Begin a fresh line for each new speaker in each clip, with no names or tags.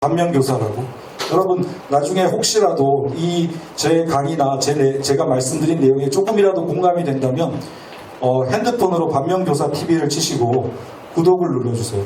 반면교사라고. 여러분 나중에 혹시라도 이 제 강의나 제가 말씀드린 내용에 조금이라도 공감이 된다면 핸드폰으로 반면교사 TV를 치시고 구독을 눌러주세요.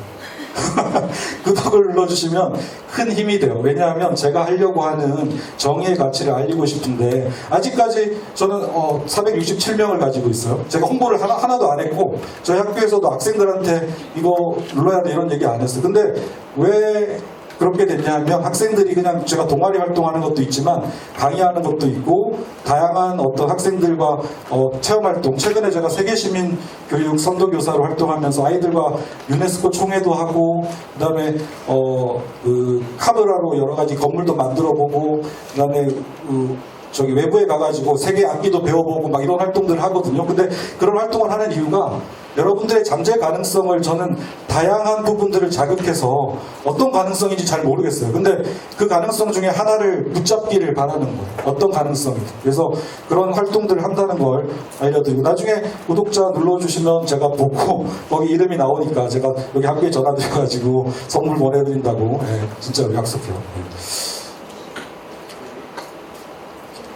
구독을 눌러주시면 큰 힘이 돼요. 왜냐하면 제가 하려고 하는 정의의 가치를 알리고 싶은데 아직까지 저는 467명을 가지고 있어요. 제가 홍보를 하나도 안 했고 저희 학교에서도 학생들한테 이거 눌러야 돼 이런 얘기 안 했어요. 근데 왜 그렇게 됐냐면 학생들이 그냥 제가 동아리 활동하는 것도 있지만 강의하는 것도 있고 다양한 어떤 학생들과 체험활동, 최근에 제가 세계시민교육 선도교사로 활동하면서 아이들과 유네스코 총회도 하고 그다음에 카브라로 여러 가지 건물도 만들어보고 그다음에 저기 외부에 가가지고 세계 악기도 배워보고 막 이런 활동들을 하거든요. 근데 그런 활동을 하는 이유가 여러분들의 잠재 가능성을 저는 다양한 부분들을 자극해서 어떤 가능성인지 잘 모르겠어요. 근데 그 가능성 중에 하나를 붙잡기를 바라는 거예요. 어떤 가능성이든. 그래서 그런 활동들을 한다는 걸 알려드리고 나중에 구독자 눌러주시면 제가 보고 거기 이름이 나오니까 제가 여기 학교에 전화드려가지고 선물 보내드린다고 진짜로 약속해요.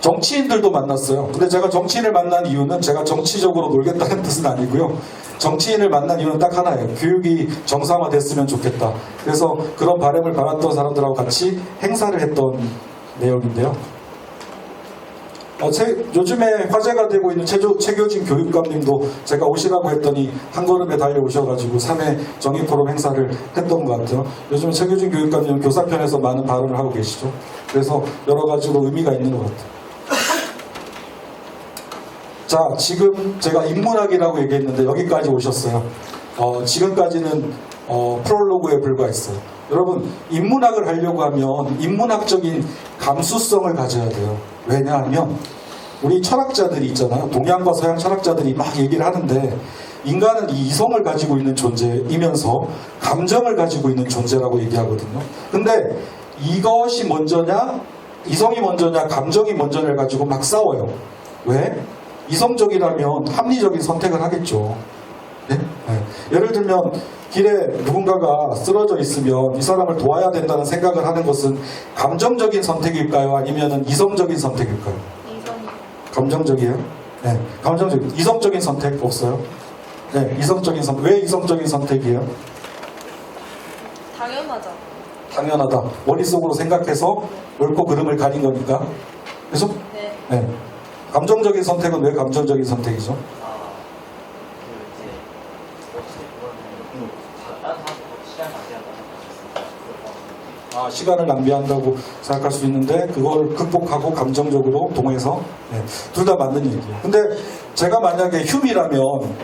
정치인들도 만났어요. 근데 제가 정치인을 만난 이유는 제가 정치적으로 놀겠다는 뜻은 아니고요. 정치인을 만난 이유는 딱 하나예요. 교육이 정상화됐으면 좋겠다. 그래서 그런 바람을 받았던 사람들하고 같이 행사를 했던 내용인데요. 요즘에 화제가 되고 있는 최교진 교육감님도 제가 오시라고 했더니 한 걸음에 달려오셔가지고 3회 정의포럼 행사를 했던 것 같아요. 요즘 최교진 교육감님은 교사편에서 많은 발언을 하고 계시죠. 그래서 여러 가지로 의미가 있는 것 같아요. 자, 지금 제가 인문학이라고 얘기했는데 여기까지 오셨어요. 지금까지는 프롤로그에 불과했어요. 여러분, 인문학을 하려고 하면 인문학적인 감수성을 가져야 돼요. 왜냐하면 우리 철학자들이 있잖아요. 동양과 서양 철학자들이 막 얘기를 하는데 인간은 이 이성을 가지고 있는 존재이면서 감정을 가지고 있는 존재라고 얘기하거든요. 근데 이것이 먼저냐, 이성이 먼저냐, 감정이 먼저냐를 가지고 막 싸워요. 왜? 이성적이라면 합리적인 선택을 하겠죠. 네? 네. 예를 들면 길에 누군가가 쓰러져 있으면 이 사람을 도와야 된다는 생각을 하는 것은 감정적인 선택일까요? 아니면 이성적인 선택일까요? 감정적이에요? 네, 감정적인. 이성적인 선택 없어요? 네, 이성적인 선택. 왜 이성적인 선택이에요?
당연하죠.
당연하다. 머릿속으로 생각해서 옳고 그름을 가린 거니까. 그래서?
네.
네. 감정적인 선택은 왜 감정적인 선택이죠? 시간을 낭비한다고 생각할 수 있는데 그걸 극복하고 감정적으로 동해서 둘 다 맞는 얘기예요. 근데 제가 만약에 흉이라면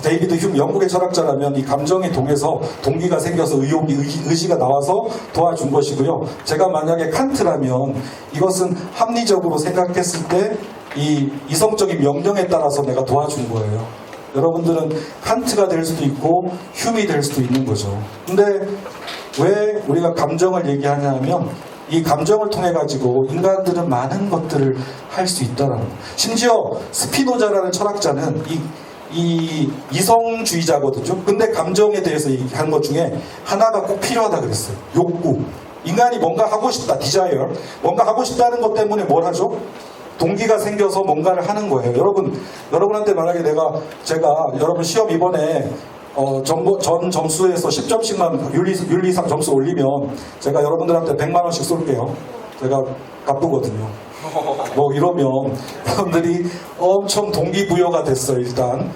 데이비드 흉 영국의 철학자라면 이 감정이 동해서 동기가 생겨서 의지가 나와서 도와준 것이고요. 제가 만약에 칸트라면 이것은 합리적으로 생각했을 때 이 이성적인 명령에 따라서 내가 도와준 거예요. 여러분들은 칸트가 될 수도 있고 흉이 될 수도 있는 거죠. 근데 왜 우리가 감정을 얘기하냐 하면 이 감정을 통해 가지고 인간들은 많은 것들을 할 수 있다라는 거예요. 심지어 스피노자라는 철학자는 이성주의자거든요. 근데 감정에 대해서 얘기한 것 중에 하나가 꼭 필요하다 그랬어요. 욕구. 인간이 뭔가 하고 싶다, desire. 뭔가 하고 싶다는 것 때문에 뭘 하죠? 동기가 생겨서 뭔가를 하는 거예요. 여러분한테 만약에 제가 여러분 시험 이번에 전 점수에서 10점씩만 윤리상 점수 올리면 제가 여러분들한테 100만 원씩 쏠게요. 제가 바쁘거든요. 뭐 이러면 여러분들이 엄청 동기부여가 됐어요. 일단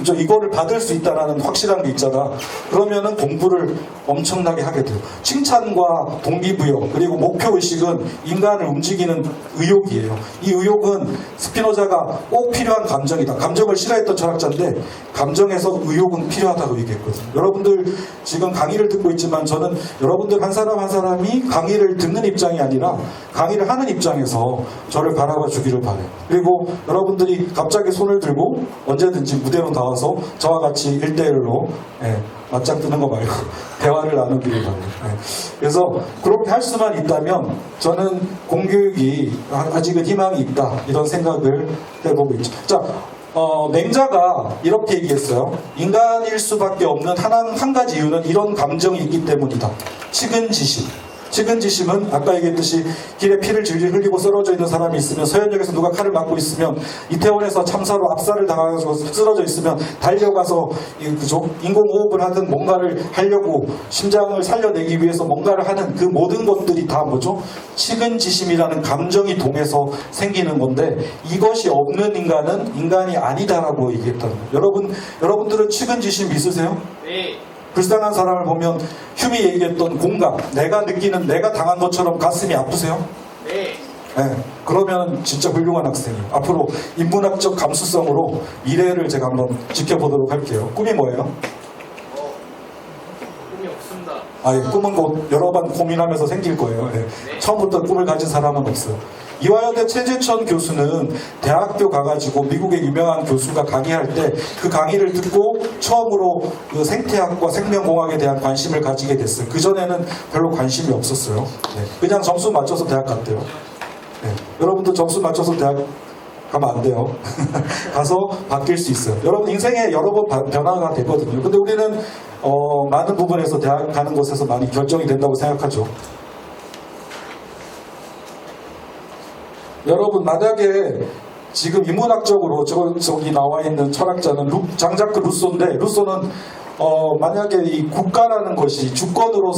이거를 받을 수 있다는 확실한 게 있잖아. 그러면은 공부를 엄청나게 하게 돼요. 칭찬과 동기부여 그리고 목표의식은 인간을 움직이는 의욕이에요. 이 의욕은 스피노자가 꼭 필요한 감정이다. 감정을 싫어했던 철학자인데 감정에서 의욕은 필요하다고 얘기했거든요. 여러분들 지금 강의를 듣고 있지만 저는 여러분들 한 사람 한 사람이 강의를 듣는 입장이 아니라 강의를 하는 입장에서 저를 바라봐 주기를 바래요. 그리고 여러분들이 갑자기 손을 들고 언제든지 무대로 나와서 저와 같이 1대1로 맞짱 뜨는 거 말고 대화를 나누기를 바래요. 그래서 그렇게 할 수만 있다면 저는 공교육이 아직은 희망이 있다 이런 생각을 해보고 있죠. 자, 맹자가 이렇게 얘기했어요. 인간일 수밖에 없는 한 가지 이유는 이런 감정이 있기 때문이다. 측은지식. 측은지심은 아까 얘기했듯이 길에 피를 질질 흘리고 쓰러져 있는 사람이 있으면, 서현역에서 누가 칼을 맞고 있으면, 이태원에서 참사로 압살을 당해가지고 쓰러져 있으면 달려가서 그죠? 인공호흡을 하든 뭔가를 하려고 심장을 살려내기 위해서 뭔가를 하는 그 모든 것들이 다 뭐죠? 측은지심이라는 감정이 동해서 생기는 건데, 이것이 없는 인간은 인간이 아니다라고 얘기했다는 거예요. 여러분들은 측은지심 있으세요?
네.
불쌍한 사람을 보면 휴미 얘기했던 공감, 내가 느끼는, 내가 당한 것처럼 가슴이 아프세요?
네.
네, 그러면 진짜 훌륭한 학생이에요. 앞으로 인문학적 감수성으로 미래를 제가 한번 지켜보도록 할게요. 꿈이 뭐예요?
꿈이 없습니다.
예, 꿈은 곧 여러 번 고민하면서 생길 거예요. 예. 처음부터 꿈을 가진 사람은 없어요. 이화여대 최재천 교수는 대학교 가가지고 미국의 유명한 교수가 강의할 때 그 강의를 듣고 처음으로 그 생태학과 생명공학에 대한 관심을 가지게 됐어요. 그전에는 별로 관심이 없었어요. 네, 그냥 점수 맞춰서 대학 갔대요. 네, 여러분도 점수 맞춰서 대학 가면 안 돼요. 가서 바뀔 수 있어요. 여러분 인생에 여러 번 변화가 되거든요. 근데 우리는 많은 부분에서 대학 가는 곳에서 많이 결정이 된다고 생각하죠. 여러분 만약에 지금 인문학적으로 저기 나와 있는 철학자는 장자크 루소인데, 루소는 만약에 이 국가라는 것이 주권으로,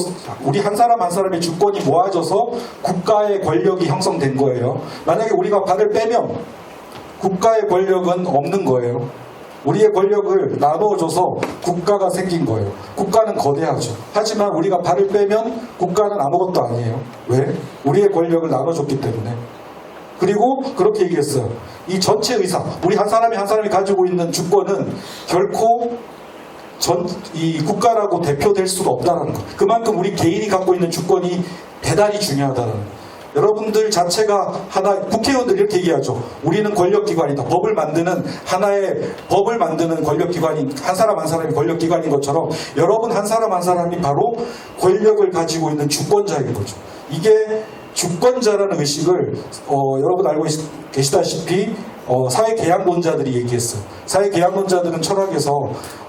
우리 한 사람 한 사람의 주권이 모아져서 국가의 권력이 형성된 거예요. 만약에 우리가 발을 빼면 국가의 권력은 없는 거예요. 우리의 권력을 나눠줘서 국가가 생긴 거예요. 국가는 거대하죠. 하지만 우리가 발을 빼면 국가는 아무것도 아니에요. 왜? 우리의 권력을 나눠줬기 때문에. 그리고 그렇게 얘기했어요. 이 전체 의사, 우리 한 사람이 한 사람이 가지고 있는 주권은 결코 이 국가라고 대표될 수가 없다는 거. 그만큼 우리 개인이 갖고 있는 주권이 대단히 중요하다는 거. 여러분들 자체가 국회의원들 이렇게 얘기하죠. 우리는 권력기관이다. 법을 만드는 권력기관이 한 사람 한 사람이 권력기관인 것처럼, 여러분 한 사람 한 사람이 바로 권력을 가지고 있는 주권자인 거죠. 이게 주권자라는 의식을 여러분 알고 계시다시피 사회계약론자들이 얘기했어요. 사회계약론자들은 철학에서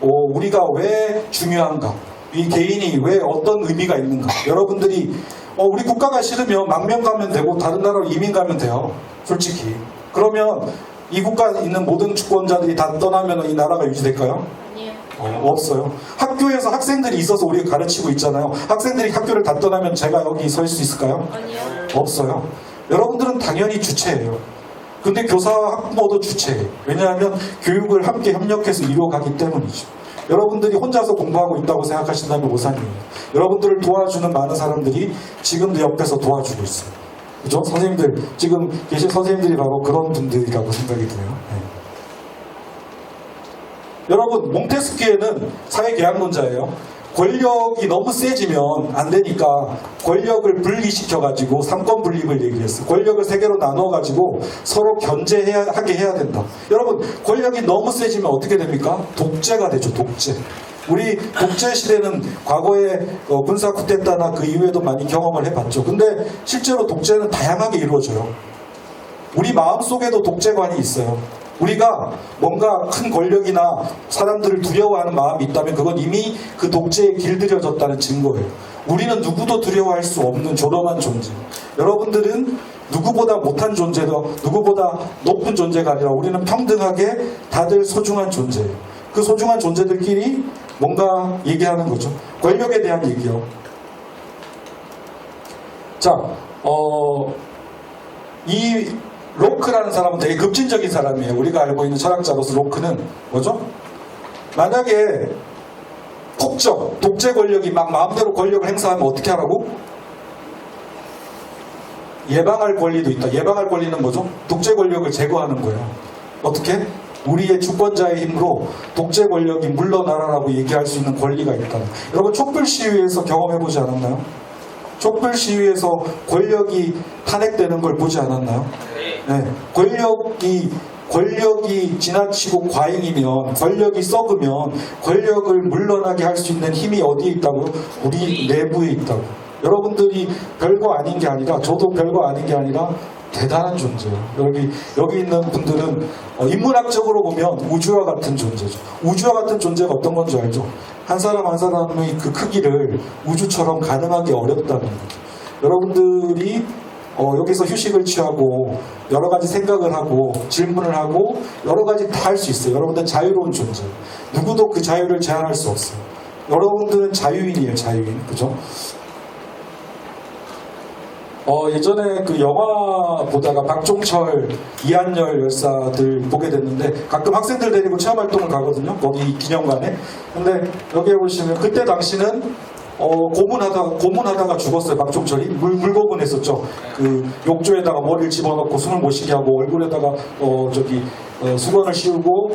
우리가 왜 중요한가, 이 개인이 왜 어떤 의미가 있는가. 여러분들이 우리 국가가 싫으면 망명 가면 되고 다른 나라로 이민 가면 돼요. 솔직히. 그러면 이 국가에 있는 모든 주권자들이 다 떠나면 이 나라가 유지될까요?
아니요.
없어요. 학교에서 학생들이 있어서 우리가 가르치고 있잖아요. 학생들이 학교를 다 떠나면 제가 여기 설 수 있을까요?
아니요.
없어요. 여러분들은 당연히 주체예요. 근데 교사와 학부모도 주체예요. 왜냐하면 교육을 함께 협력해서 이루어가기 때문이죠. 여러분들이 혼자서 공부하고 있다고 생각하신다면 오산이에요. 여러분들을 도와주는 많은 사람들이 지금도 옆에서 도와주고 있어요. 그죠? 선생님들, 지금 계신 선생님들이 바로 그런 분들이라고 생각이 드네요. 네. 여러분, 몽테스키에는 사회계약론자예요. 권력이 너무 세지면 안 되니까 권력을 분리시켜가지고 삼권 분립을 얘기했어요. 권력을 세 개로 나눠가지고 서로 견제하게 해야 된다. 여러분, 권력이 너무 세지면 어떻게 됩니까? 독재가 되죠, 독재. 우리 독재 시대는 과거에 군사 쿠데타나 그 이후에도 많이 경험을 해봤죠. 근데 실제로 독재는 다양하게 이루어져요. 우리 마음속에도 독재관이 있어요. 우리가 뭔가 큰 권력이나 사람들을 두려워하는 마음이 있다면 그건 이미 그 독재에 길들여졌다는 증거예요. 우리는 누구도 두려워할 수 없는 존엄한 존재. 여러분들은 누구보다 못한 존재도 누구보다 높은 존재가 아니라 우리는 평등하게 다들 소중한 존재예요. 그 소중한 존재들끼리 뭔가 얘기하는 거죠. 권력에 대한 얘기요. 자, 이 로크라는 사람은 되게 급진적인 사람이에요. 우리가 알고 있는 철학자로서 로크는 뭐죠? 만약에 독재 권력이 막 마음대로 권력을 행사하면 어떻게 하라고? 예방할 권리도 있다. 예방할 권리는 뭐죠? 독재 권력을 제거하는 거예요. 어떻게? 우리의 주권자의 힘으로 독재 권력이 물러나라라고 얘기할 수 있는 권리가 있다. 여러분 촛불 시위에서 경험해보지 않았나요? 촛불 시위에서 권력이 탄핵되는 걸 보지 않았나요? 네. 권력이 지나치고 과잉이면, 권력이 썩으면 권력을 물러나게 할 수 있는 힘이 어디에 있다고요? 우리 내부에 있다고. 여러분들이 별거 아닌 게 아니라, 저도 별거 아닌 게 아니라 대단한 존재예요. 여기 있는 분들은 인문학적으로 보면 우주와 같은 존재죠. 우주와 같은 존재가 어떤 건지 알죠? 한 사람 한 사람의 그 크기를 우주처럼 가늠하기 어렵다는 거죠. 여러분들이 여기서 휴식을 취하고 여러 가지 생각을 하고 질문을 하고 여러 가지 다 할 수 있어요. 여러분들은 자유로운 존재. 누구도 그 자유를 제한할 수 없어요. 여러분들은 자유인이에요. 자유인. 그죠? 예전에 그 영화 보다가 박종철, 이한열 열사들 보게 됐는데 가끔 학생들 데리고 체험활동을 가거든요. 거기 기념관에. 근데 여기에 보시면 그때 당시는 고문하다가 죽었어요. 박종철이 물고문했었죠. 그 욕조에다가 머리를 집어넣고 숨을 못 쉬게 하고 얼굴에다가 수건을 씌우고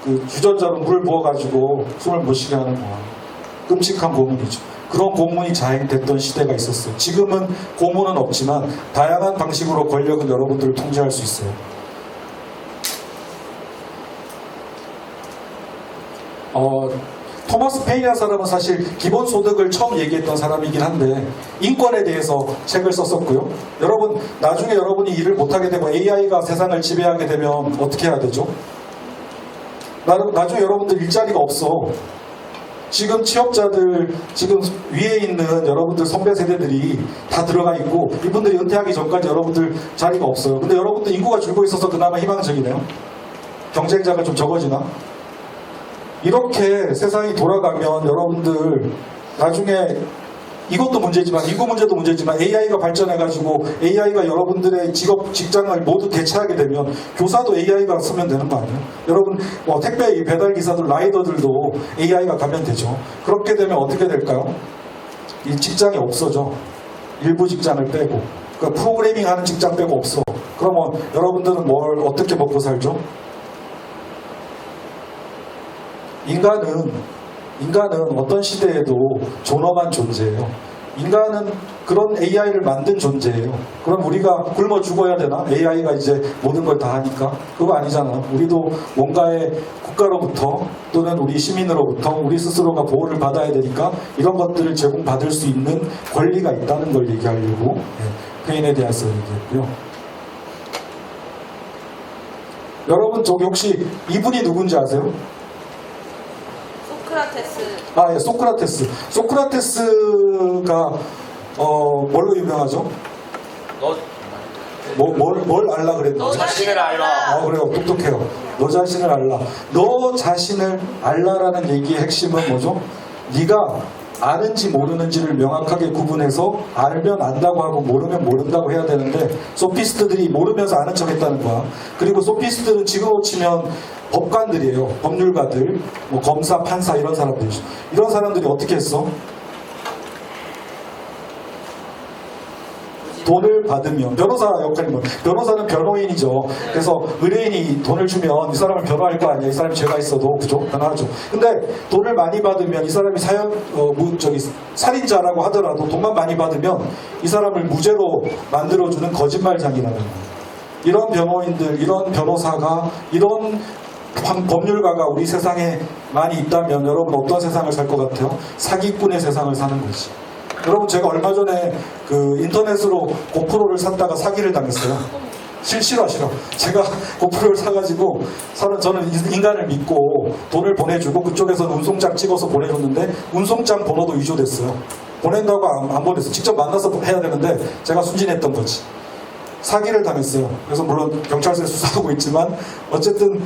그 주전자로 물을 부어가지고 숨을 못 쉬게 하는 거야. 끔찍한 고문이죠. 그런 고문이 자행됐던 시대가 있었어요. 지금은 고문은 없지만 다양한 방식으로 권력은 여러분들을 통제할 수 있어요. 토마스 페인이라는 사람은 사실 기본소득을 처음 얘기했던 사람이긴 한데 인권에 대해서 책을 썼었고요. 여러분 나중에 여러분이 일을 못하게 되고 AI가 세상을 지배하게 되면 어떻게 해야 되죠? 나중에 여러분들 일자리가 없어. 지금 취업자들, 지금 위에 있는 여러분들 선배 세대들이 다 들어가 있고 이분들이 은퇴하기 전까지 여러분들 자리가 없어요. 근데 여러분들 인구가 줄고 있어서 그나마 희망적이네요. 경쟁자가 좀 적어지나? 이렇게 세상이 돌아가면 여러분들 나중에 이것도 문제지만 인구 문제도 문제지만 AI가 발전해가지고 AI가 여러분들의 직장을 모두 대체하게 되면 교사도 AI가 쓰면 되는 거 아니에요? 여러분 택배 배달기사들 라이더들도 AI가 가면 되죠. 그렇게 되면 어떻게 될까요? 이 직장이 없어져. 일부 직장을 빼고 그러니까 프로그래밍 하는 직장 빼고 없어. 그러면 여러분들은 뭘 어떻게 먹고 살죠? 인간은 어떤 시대에도 존엄한 존재예요. 인간은 그런 AI를 만든 존재예요. 그럼 우리가 굶어 죽어야 되나? AI가 이제 모든 걸 다 하니까? 그거 아니잖아. 우리도 뭔가의 국가로부터 또는 우리 시민으로부터 우리 스스로가 보호를 받아야 되니까 이런 것들을 제공받을 수 있는 권리가 있다는 걸 얘기하려고 페인에 대해서 얘기했고요. 여러분 저기 혹시 이분이 누군지 아세요?
소크라테스.
예, 소크라테스. 소크라테스가 뭘로 유명하죠? 뭘 알라 그랬나?
너 자신을 알라.
그래요. 똑똑해요. 너 자신을 알라. 너 자신을 알라라는 얘기의 핵심은 뭐죠? 네가 아는지 모르는지를 명확하게 구분해서 알면 안다고 하고 모르면 모른다고 해야 되는데 소피스트들이 모르면서 아는 척 했다는 거야. 그리고 소피스트는 지금으로 치면 법관들이에요. 법률가들, 검사, 판사 이런 사람들이죠. 이런 사람들이 어떻게 했어? 돈을 받으면 변호사 역할이 뭐예요? 변호사는 변호인이죠. 그래서 의뢰인이 돈을 주면 이 사람을 변호할 거 아니야. 이 사람이 죄가 있어도 그죠? 변호하죠. 근데 돈을 많이 받으면 이 사람이 살인자라고 하더라도 돈만 많이 받으면 이 사람을 무죄로 만들어주는 거짓말장이라는 거예요. 이런 변호인들, 이런 변호사가, 이런 법률가가 우리 세상에 많이 있다면 여러분 어떤 세상을 살 것 같아요? 사기꾼의 세상을 사는 거지. 여러분 제가 얼마 전에 그 인터넷으로 고프로를 샀다가 사기를 당했어요. 싫어. 제가 고프로를 사가지고 저는 인간을 믿고 돈을 보내주고 그쪽에서는 운송장 찍어서 보내줬는데 운송장 번호도 위조됐어요. 보낸다고 안 보냈어. 직접 만나서 해야 되는데 제가 순진했던 거지. 사기를 당했어요. 그래서 물론 경찰서에 수사하고 있지만 어쨌든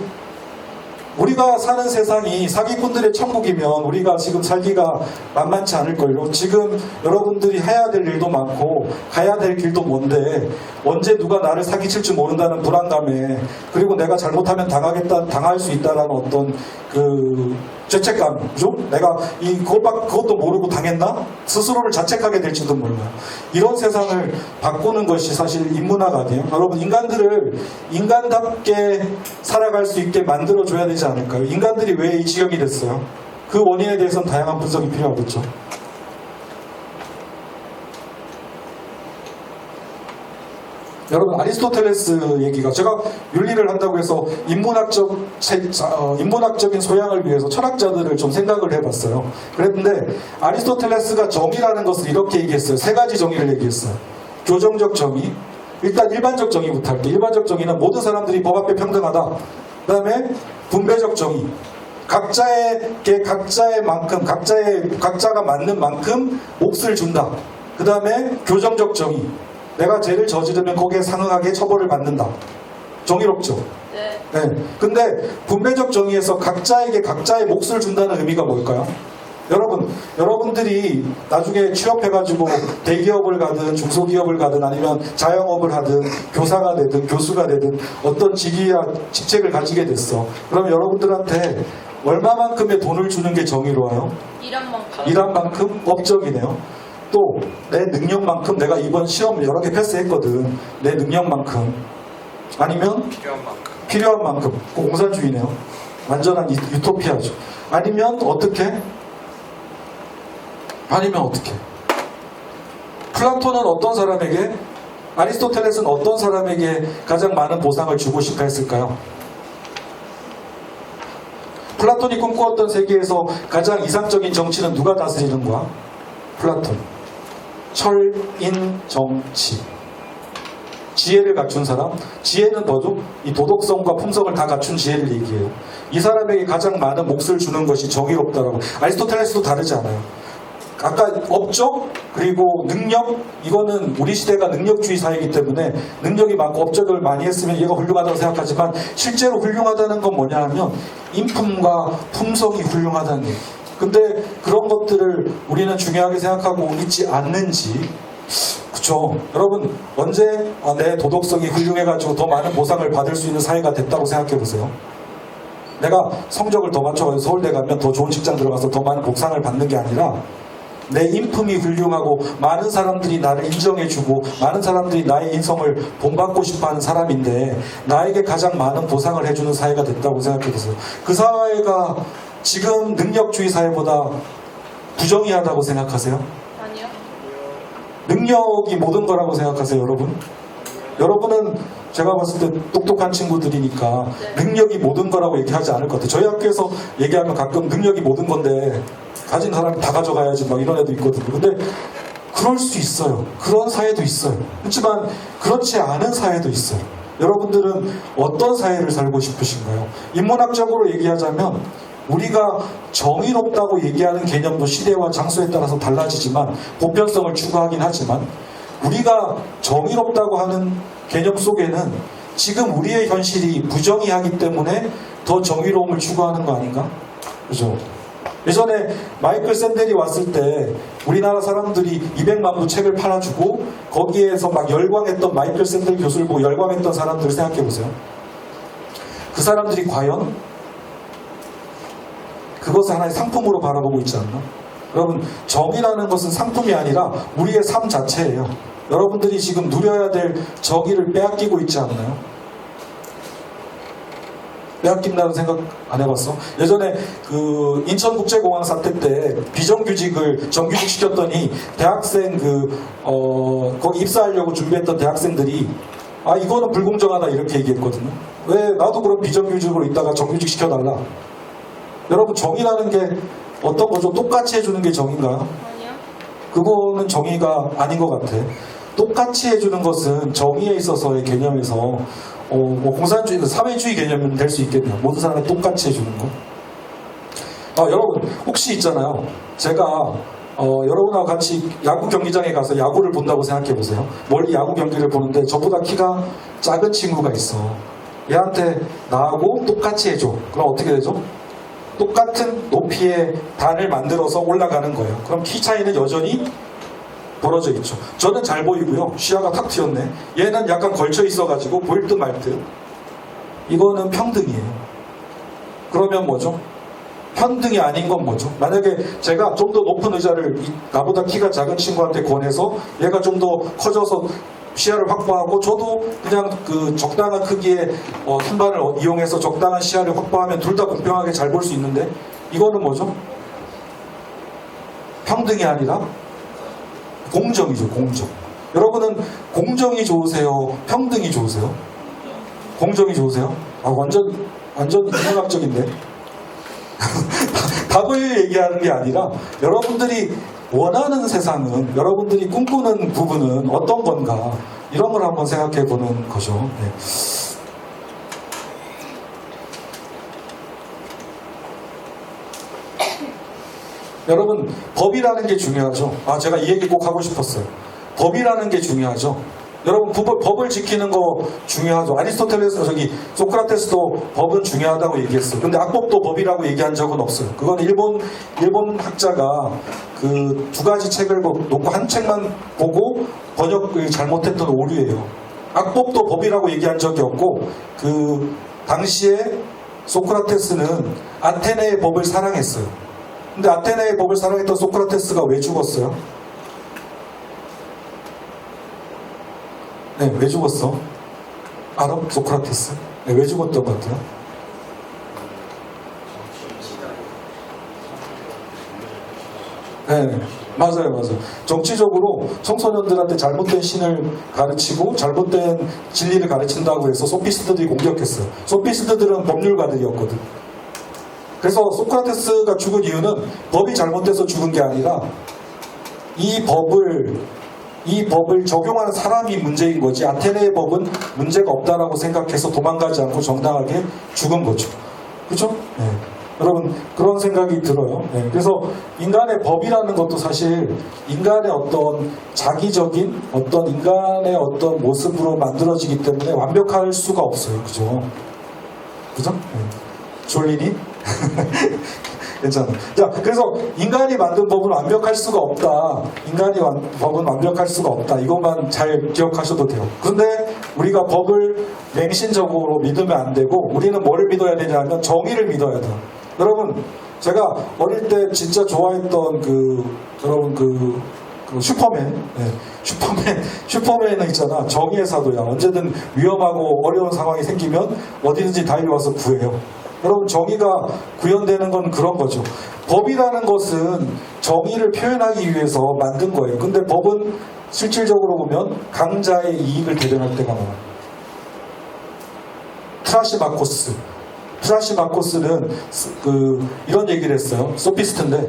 우리가 사는 세상이 사기꾼들의 천국이면 우리가 지금 살기가 만만치 않을걸요. 지금 여러분들이 해야 될 일도 많고 가야 될 길도 먼데 언제 누가 나를 사기칠지 모른다는 불안감에 그리고 내가 잘못하면 당할 수 있다라는 어떤 그 죄책감, 그죠? 내가 그것도 모르고 당했나? 스스로를 자책하게 될지도 몰라요. 이런 세상을 바꾸는 것이 사실 인문학 아니에요? 여러분 인간들을 인간답게 살아갈 수 있게 만들어줘야 되지 않을까요? 인간들이 왜 이 지경이 됐어요? 그 원인에 대해서는 다양한 분석이 필요하겠죠. 여러분 아리스토텔레스 얘기가 제가 윤리를 한다고 해서 인문학적인 소양을 위해서 철학자들을 좀 생각을 해봤어요. 그랬는데 아리스토텔레스가 정의라는 것을 이렇게 얘기했어요. 세 가지 정의를 얘기했어요. 교정적 정의, 일단 일반적 정의부터 할게요. 일반적 정의는 모든 사람들이 법 앞에 평등하다. 그 다음에 분배적 정의, 각자가 맞는 만큼 몫을 준다. 그 다음에 교정적 정의. 내가 죄를 저지르면 거기에 상응하게 처벌을 받는다. 정의롭죠?
네.
네. 근데 분배적 정의에서 각자에게 각자의 몫을 준다는 의미가 뭘까요? 여러분들이 나중에 취업해가지고 대기업을 가든 중소기업을 가든 아니면 자영업을 하든 교사가 되든 교수가 되든 어떤 직위와 직책을 가지게 됐어. 그럼 여러분들한테 얼마만큼의 돈을 주는 게 정의로워요? 일한 만큼 법적이네요. 또 내 능력만큼 내가 이번 시험 여러 개 패스했거든. 내 능력만큼 아니면 필요한 만큼. 공산주의네요. 완전한 유토피아죠. 아니면 어떻게? 플라톤은 어떤 사람에게, 아리스토텔레스는 어떤 사람에게 가장 많은 보상을 주고 싶어 했을까요? 플라톤이 꿈꾸었던 세계에서 가장 이상적인 정치는 누가 다스리는 거야? 플라톤. 철인 정치. 지혜를 갖춘 사람. 지혜는 뭐죠? 이 도덕성과 품성을 다 갖춘 지혜를 얘기해요. 이 사람에게 가장 많은 몫을 주는 것이 정의롭다라고. 아리스토텔레스도 다르지 않아요. 아까 업적 그리고 능력, 이거는 우리 시대가 능력주의 사회이기 때문에 능력이 많고 업적을 많이 했으면 얘가 훌륭하다고 생각하지만 실제로 훌륭하다는 건 뭐냐 하면 인품과 품성이 훌륭하다는 얘기. 근데 그런 것들을 우리는 중요하게 생각하고 있지 않는지. 그쵸? 여러분 언제 내 도덕성이 훌륭해가지고 더 많은 보상을 받을 수 있는 사회가 됐다고 생각해보세요. 내가 성적을 더 맞춰가지고 서울대 가면 더 좋은 직장 들어가서 더 많은 보상을 받는 게 아니라 내 인품이 훌륭하고 많은 사람들이 나를 인정해주고 많은 사람들이 나의 인성을 본받고 싶어하는 사람인데 나에게 가장 많은 보상을 해주는 사회가 됐다고 생각해보세요. 그 사회가 지금 능력주의 사회보다 부정의하다고 생각하세요?
아니요.
능력이 모든 거라고 생각하세요, 여러분? 여러분은 제가 봤을 때 똑똑한 친구들이니까
네.
능력이 모든 거라고 얘기하지 않을 것 같아요. 저희 학교에서 얘기하면 가끔 능력이 모든 건데 가진 사람이 다 가져가야지 막 이런 애도 있거든요. 근데 그럴 수 있어요. 그런 사회도 있어요. 그렇지만 그렇지 않은 사회도 있어요. 여러분들은 어떤 사회를 살고 싶으신가요? 인문학적으로 얘기하자면 우리가 정의롭다고 얘기하는 개념도 시대와 장소에 따라서 달라지지만 보편성을 추구하긴 하지만 우리가 정의롭다고 하는 개념 속에는 지금 우리의 현실이 부정의하기 때문에 더 정의로움을 추구하는 거 아닌가? 그죠? 예전에 마이클 샌델이 왔을 때 우리나라 사람들이 200만 부 책을 팔아주고 거기에서 막 열광했던 마이클 샌델 교수를 보고 열광했던 사람들을 생각해보세요. 그 사람들이 과연 그것을 하나의 상품으로 바라보고 있지 않나? 여러분, 정의라는 것은 상품이 아니라 우리의 삶 자체예요. 여러분들이 지금 누려야 될 정의를 빼앗기고 있지 않나요? 빼앗긴다는 생각 안 해봤어? 예전에 그 인천국제공항 사태 때 비정규직을 정규직 시켰더니 대학생 거기 입사하려고 준비했던 대학생들이 이거는 불공정하다 이렇게 얘기했거든요. 왜 나도 그럼 비정규직으로 있다가 정규직 시켜달라. 여러분 정의라는 게 어떤 거죠? 똑같이 해주는 게 정의인가요?
아니요.
그거는 정의가 아닌 것 같아. 똑같이 해주는 것은 정의에 있어서의 개념에서 공산주의, 사회주의 개념은 될 수 있겠네요. 모든 사람이 똑같이 해주는 거. 여러분 혹시 있잖아요. 제가 여러분하고 같이 야구 경기장에 가서 야구를 본다고 생각해 보세요. 멀리 야구 경기를 보는데 저보다 키가 작은 친구가 있어. 얘한테 나하고 똑같이 해줘. 그럼 어떻게 되죠? 똑같은 높이의 단을 만들어서 올라가는 거예요. 그럼 키 차이는 여전히 벌어져 있죠. 저는 잘 보이고요. 시야가 탁 트였네. 얘는 약간 걸쳐 있어가지고 보일 듯 말 듯. 이거는 평등이에요. 그러면 뭐죠? 평등이 아닌 건 뭐죠? 만약에 제가 좀 더 높은 의자를 나보다 키가 작은 친구한테 권해서 얘가 좀 더 커져서 시야를 확보하고 저도 그냥 그 적당한 크기의 신발을 이용해서 적당한 시야를 확보하면 둘 다 공평하게 잘 볼 수 있는데 이거는 뭐죠? 평등이 아니라 공정이죠. 공정. 여러분은 공정이 좋으세요? 평등이 좋으세요? 공정이 좋으세요? 완전 인문학적인데 답을 얘기하는 게 아니라 여러분들이 원하는 세상은, 여러분들이 꿈꾸는 부분은 어떤 건가, 이런 걸 한번 생각해 보는 거죠. 네. 여러분 법이라는 게 중요하죠. 아 제가 이 얘기 꼭 하고 싶었어요. 법이라는 게 중요하죠. 여러분 법을 지키는 거 중요하죠. 아리스토텔레스 저기 소크라테스도 법은 중요하다고 얘기했어요. 근데 악법도 법이라고 얘기한 적은 없어요. 그건 일본 학자가 그 두 가지 책을 놓고 한 책만 보고 번역을 잘못했던 오류예요. 악법도 법이라고 얘기한 적이 없고 그 당시에 소크라테스는 아테네의 법을 사랑했어요. 근데 아테네의 법을 사랑했던 소크라테스가 왜 죽었어요? 네, 왜 죽었어? 알아? 소크라테스? 네, 왜 죽었던 것 같아요? 네, 맞아요. 정치적으로 청소년들한테 잘못된 신을 가르치고 잘못된 진리를 가르친다고 해서 소피스트들이 공격했어요. 소피스트들은 법률가들이었거든. 그래서 소크라테스가 죽은 이유는 법이 잘못돼서 죽은 게 아니라 이 법을 적용하는 사람이 문제인 거지 아테네의 법은 문제가 없다라고 생각해서 도망가지 않고 정당하게 죽은 거죠. 그렇죠? 네. 여러분 그런 생각이 들어요. 네. 그래서 인간의 법이라는 것도 사실 인간의 어떤 자기적인 어떤 인간의 어떤 모습으로 만들어지기 때문에 완벽할 수가 없어요. 그죠? 그죠? 네. 졸리니? 괜찮아. 자, 그래서 인간이 만든 법은 완벽할 수가 없다. 법은 완벽할 수가 없다. 이것만 잘 기억하셔도 돼요. 그런데 우리가 법을 맹신적으로 믿으면 안 되고 우리는 뭐를 믿어야 되냐면 정의를 믿어야 돼요. 여러분, 제가 어릴 때 진짜 좋아했던 여러분 슈퍼맨. 네. 슈퍼맨은 있잖아. 정의의 사도야. 언제든 위험하고 어려운 상황이 생기면 어디든지 달려와서 구해요. 여러분 정의가 구현되는 건 그런 거죠. 법이라는 것은 정의를 표현하기 위해서 만든 거예요. 근데 법은 실질적으로 보면 강자의 이익을 대변할 때가 많아요. 트라시마코스는 이런 얘기를 했어요. 소피스트인데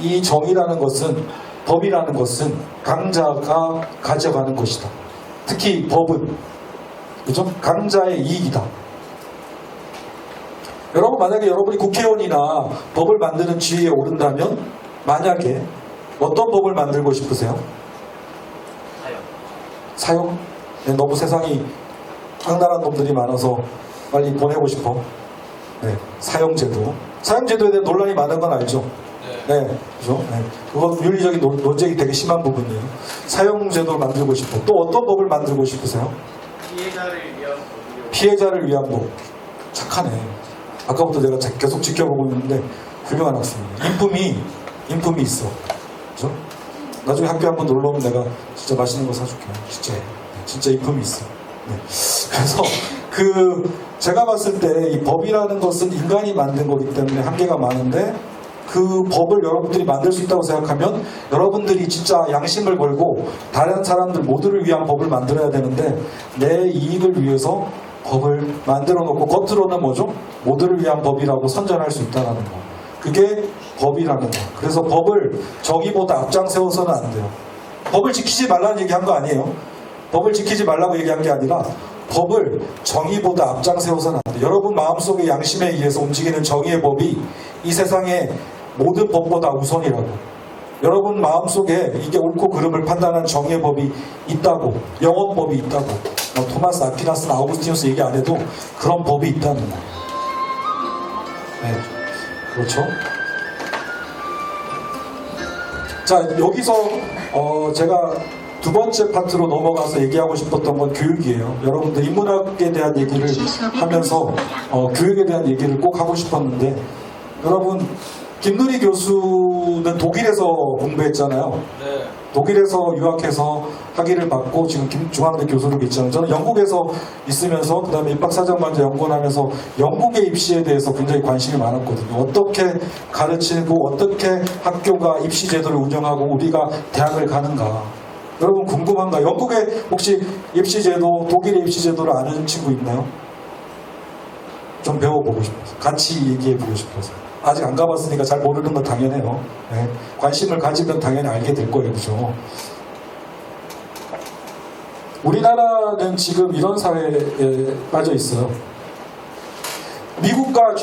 이 정의라는 것은 법이라는 것은 강자가 가져가는 것이다. 특히 법은 그죠? 강자의 이익이다. 여러분 만약에 여러분이 국회의원이나 법을 만드는 지위에 오른다면 만약에 어떤 법을 만들고 싶으세요? 사형? 네, 너무 세상이 악랄한 놈들이 많아서 빨리 보내고 싶어. 네, 사형제도. 사형제도에 대한 논란이 많은 건 알죠? 네, 그죠? 네, 그건 윤리적인 논쟁이 되게 심한 부분이에요. 사형제도를 만들고 싶어. 또 어떤 법을 만들고 싶으세요? 피해자를 위한 법. 착하네. 아까부터 내가 계속 지켜보고 있는데 훌륭한 학생이에요. 인품이 있어. 그죠? 나중에 학교에 한번 놀러 오면 내가 진짜 맛있는 거 사줄게요. 진짜 인품이 있어. 네. 그래서 제가 봤을 때 이 법이라는 것은 인간이 만든 거기 때문에 한계가 많은데 그 법을 여러분들이 만들 수 있다고 생각하면 여러분들이 진짜 양심을 걸고 다른 사람들 모두를 위한 법을 만들어야 되는데 내 이익을 위해서 법을 만들어 놓고 겉으로는 뭐죠? 모두를 위한 법이라고 선전할 수 있다는 거. 그게 법이라는 거. 그래서 법을 정의보다 앞장세워서는 안 돼요. 법을 지키지 말라는 얘기한 거 아니에요. 법을 지키지 말라고 얘기한 게 아니라 법을 정의보다 앞장세워서는 안 돼요. 여러분 마음속의 양심에 의해서 움직이는 정의의 법이 이 세상의 모든 법보다 우선이라고. 여러분 마음속에 이게 옳고 그름을 판단하는 정의의 법이 있다고. 영원법이 있다고. 토마스 아퀴나스나 아우구스티누스 얘기 안 해도 그런 법이 있다는 거예요. 네, 그렇죠. 자, 여기서 제가 두 번째 파트로 넘어가서 얘기하고 싶었던 건 교육이에요. 여러분들 인문학에 대한 얘기를 하면서 교육에 대한 얘기를 꼭 하고 싶었는데 여러분 김누리 교수는 독일에서 공부했잖아요. 네. 독일에서 유학해서 학위를 받고 지금 중앙대 교수로 있잖아요. 저는 영국에서 있으면서 그 다음에 입학사정관제 연구하면서 영국의 입시에 대해서 굉장히 관심이 많았거든요. 어떻게 가르치고 어떻게 학교가 입시 제도를 운영하고 우리가 대학을 가는가. 여러분 궁금한가? 영국의 혹시 입시 제도, 독일의 입시 제도를 아는 친구 있나요? 좀 배워보고 싶어서 같이 얘기해보고 싶어서. 아직 안 가봤으니까 잘 모르는 건 당연해요. 네. 관심을 가지면 당연히 알게 될 거예요. 그죠? 우리나라는 지금 이런 사회에 빠져 있어요. 미국 미국과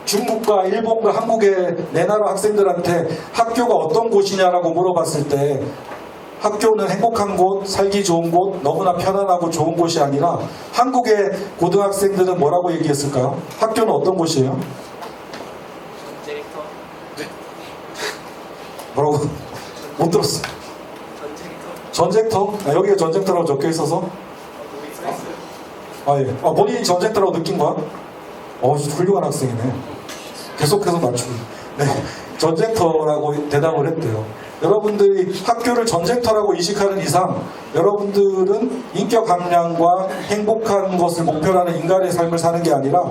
중국과 일본과 한국의 내 나라 학생들한테 학교가 어떤 곳이냐라고 물어봤을 때 학교는 행복한 곳, 살기 좋은 곳, 너무나 편안하고 좋은 곳이 아니라 한국의 고등학생들은 뭐라고 얘기했을까요? 학교는 어떤 곳이에요? 뭐라고? 못 들었어. 전쟁터? 아, 여기가 전쟁터라고 적혀 있어서? 아, 예. 본인이 전쟁터라고 느낀 거야? 훌륭한 학생이네. 계속해서 맞추고. 네. 전쟁터라고 대답을 했대요. 여러분들이 학교를 전쟁터라고 인식하는 이상 여러분들은 인격 함량과 행복한 것을 목표로 하는 인간의 삶을 사는 게 아니라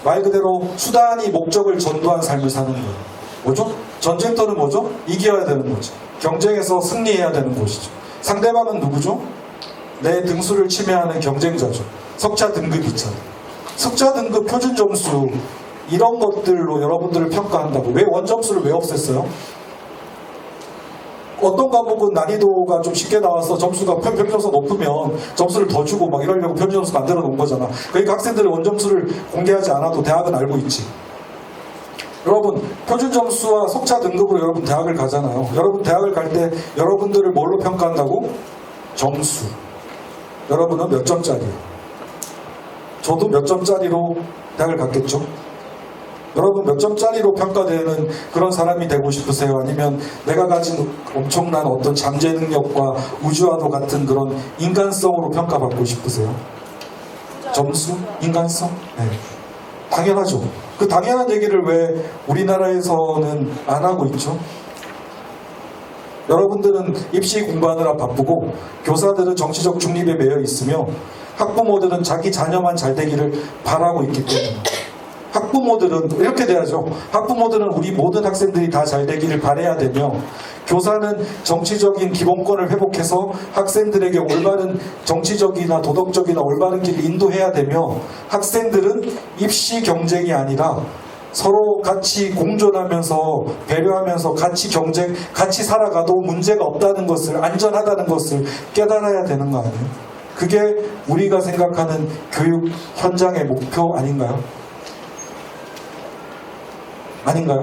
말 그대로 수단이 목적을 전도한 삶을 사는 거예요. 뭐죠? 전쟁터는 뭐죠? 이겨야 되는 거죠. 경쟁에서 승리해야 되는 곳이죠. 상대방은 누구죠? 내 등수를 침해하는 경쟁자죠. 석자 등급 있잖아요. 석자 등급 표준 점수 이런 것들로 여러분들을 평가한다고. 왜 원점수를 왜 없앴어요? 어떤 과목은 난이도가 좀 쉽게 나와서 점수가 평점수가 높으면 점수를 더 주고 막 이러려고 평점수 만들어 놓은 거잖아. 그러니까 학생들은 원점수를 공개하지 않아도 대학은 알고 있지. 여러분 표준 점수와 석차 등급으로 여러분 대학을 가잖아요. 여러분 대학을 갈 때 여러분들을 뭘로 평가한다고? 점수. 여러분은 몇 점짜리예요? 저도 몇 점짜리로 대학을 갔겠죠? 여러분 몇 점짜리로 평가되는 그런 사람이 되고 싶으세요? 아니면 내가 가진 엄청난 어떤 잠재 능력과 우주와도 같은 그런 인간성으로 평가받고 싶으세요? 점수? 인간성? 네. 당연하죠. 그 당연한 얘기를 왜 우리나라에서는 안 하고 있죠? 여러분들은 입시 공부하느라 바쁘고 교사들은 정치적 중립에 매여 있으며 학부모들은 자기 자녀만 잘 되기를 바라고 있기 때문에 학부모들은 이렇게 돼야죠. 학부모들은 우리 모든 학생들이 다 잘 되기를 바라야 되며 교사는 정치적인 기본권을 회복해서 학생들에게 올바른 정치적이나 도덕적이나 올바른 길을 인도해야 되며 학생들은 입시 경쟁이 아니라 서로 같이 공존하면서 배려하면서 같이 경쟁, 같이 살아가도 문제가 없다는 것을, 안전하다는 것을 깨달아야 되는 거 아니에요? 그게 우리가 생각하는 교육 현장의 목표 아닌가요? 아닌가요?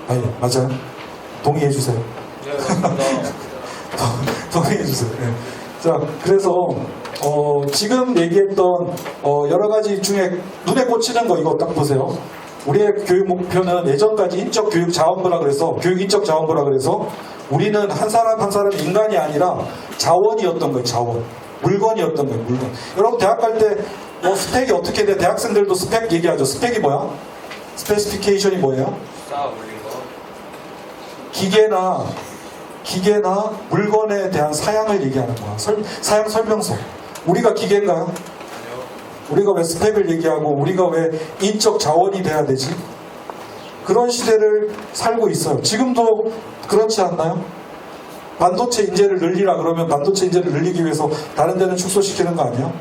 아니, 맞아요. 동의해 주세요.
네, 맞습니다.
동의해 주세요. 네. 자, 그래서 지금 얘기했던 여러 가지 중에 눈에 꽂히는 거 이거 딱 보세요. 우리의 교육 목표는 예전까지 인적 교육 자원부라 그래서 교육 인적 자원부라 그래서 우리는 한 사람 한 사람이 인간이 아니라 자원이었던 거예요. 자원. 물건이었던 거예요. 물건. 여러분 대학 갈 때 스펙이 어떻게 돼? 대학생들도 스펙 얘기하죠. 스펙이 뭐야? 스페시피케이션이 뭐예요?
쌓아 올린 거.
기계나 물건에 대한 사양을 얘기하는 거야. 사양 설명서. 우리가 기계인가요?
아니요.
우리가 왜 스펙을 얘기하고 우리가 왜 인적 자원이 돼야 되지? 그런 시대를 살고 있어요. 지금도 그렇지 않나요? 반도체 인재를 늘리라 그러면 반도체 인재를 늘리기 위해서 다른 데는 축소시키는 거 아니에요?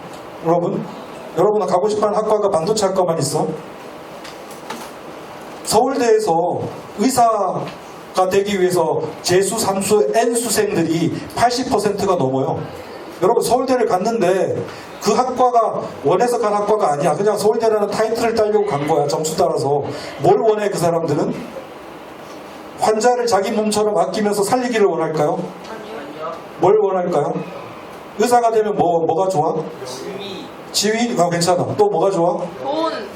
여러분 가고 싶어하는 학과가 반도체 학과만 있어? 서울대에서 의사가 되기 위해서 재수, 삼수, N수생들이 80%가 넘어요. 여러분 서울대를 갔는데 그 학과가 원해서 간 학과가 아니야. 그냥 서울대라는 타이틀을 따려고 간 거야. 점수 따라서. 뭘 원해 그 사람들은? 환자를 자기 몸처럼 아끼면서 살리기를 원할까요?
아니요.
뭘 원할까요? 의사가 되면 뭐가 좋아? 지위? 괜찮아. 또 뭐가 좋아?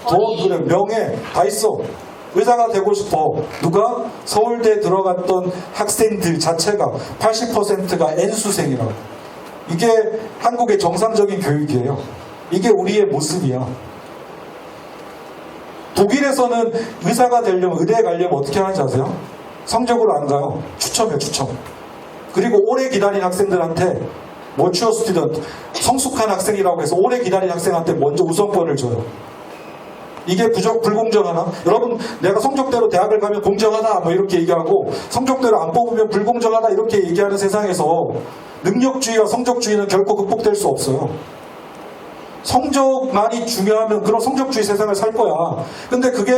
돈, 그래, 명예 다 있어. 의사가 되고 싶어. 누가? 서울대에 들어갔던 학생들 자체가 80%가 N수생이라고. 이게 한국의 정상적인 교육이에요. 이게 우리의 모습이야. 독일에서는 의사가 되려면, 의대에 가려면 어떻게 하는지 아세요? 성적으로 안 가요. 추첨해요, 추첨. 그리고 오래 기다린 학생들한테 머추어 스튜던트, 성숙한 학생이라고 해서 오래 기다린 학생한테 먼저 우선권을 줘요. 이게 불공정하나? 여러분 내가 성적대로 대학을 가면 공정하다 뭐 이렇게 얘기하고 성적대로 안 뽑으면 불공정하다 이렇게 얘기하는 세상에서 능력주의와 성적주의는 결코 극복될 수 없어요. 성적만이 중요하면 그런 성적주의 세상을 살 거야. 근데 그게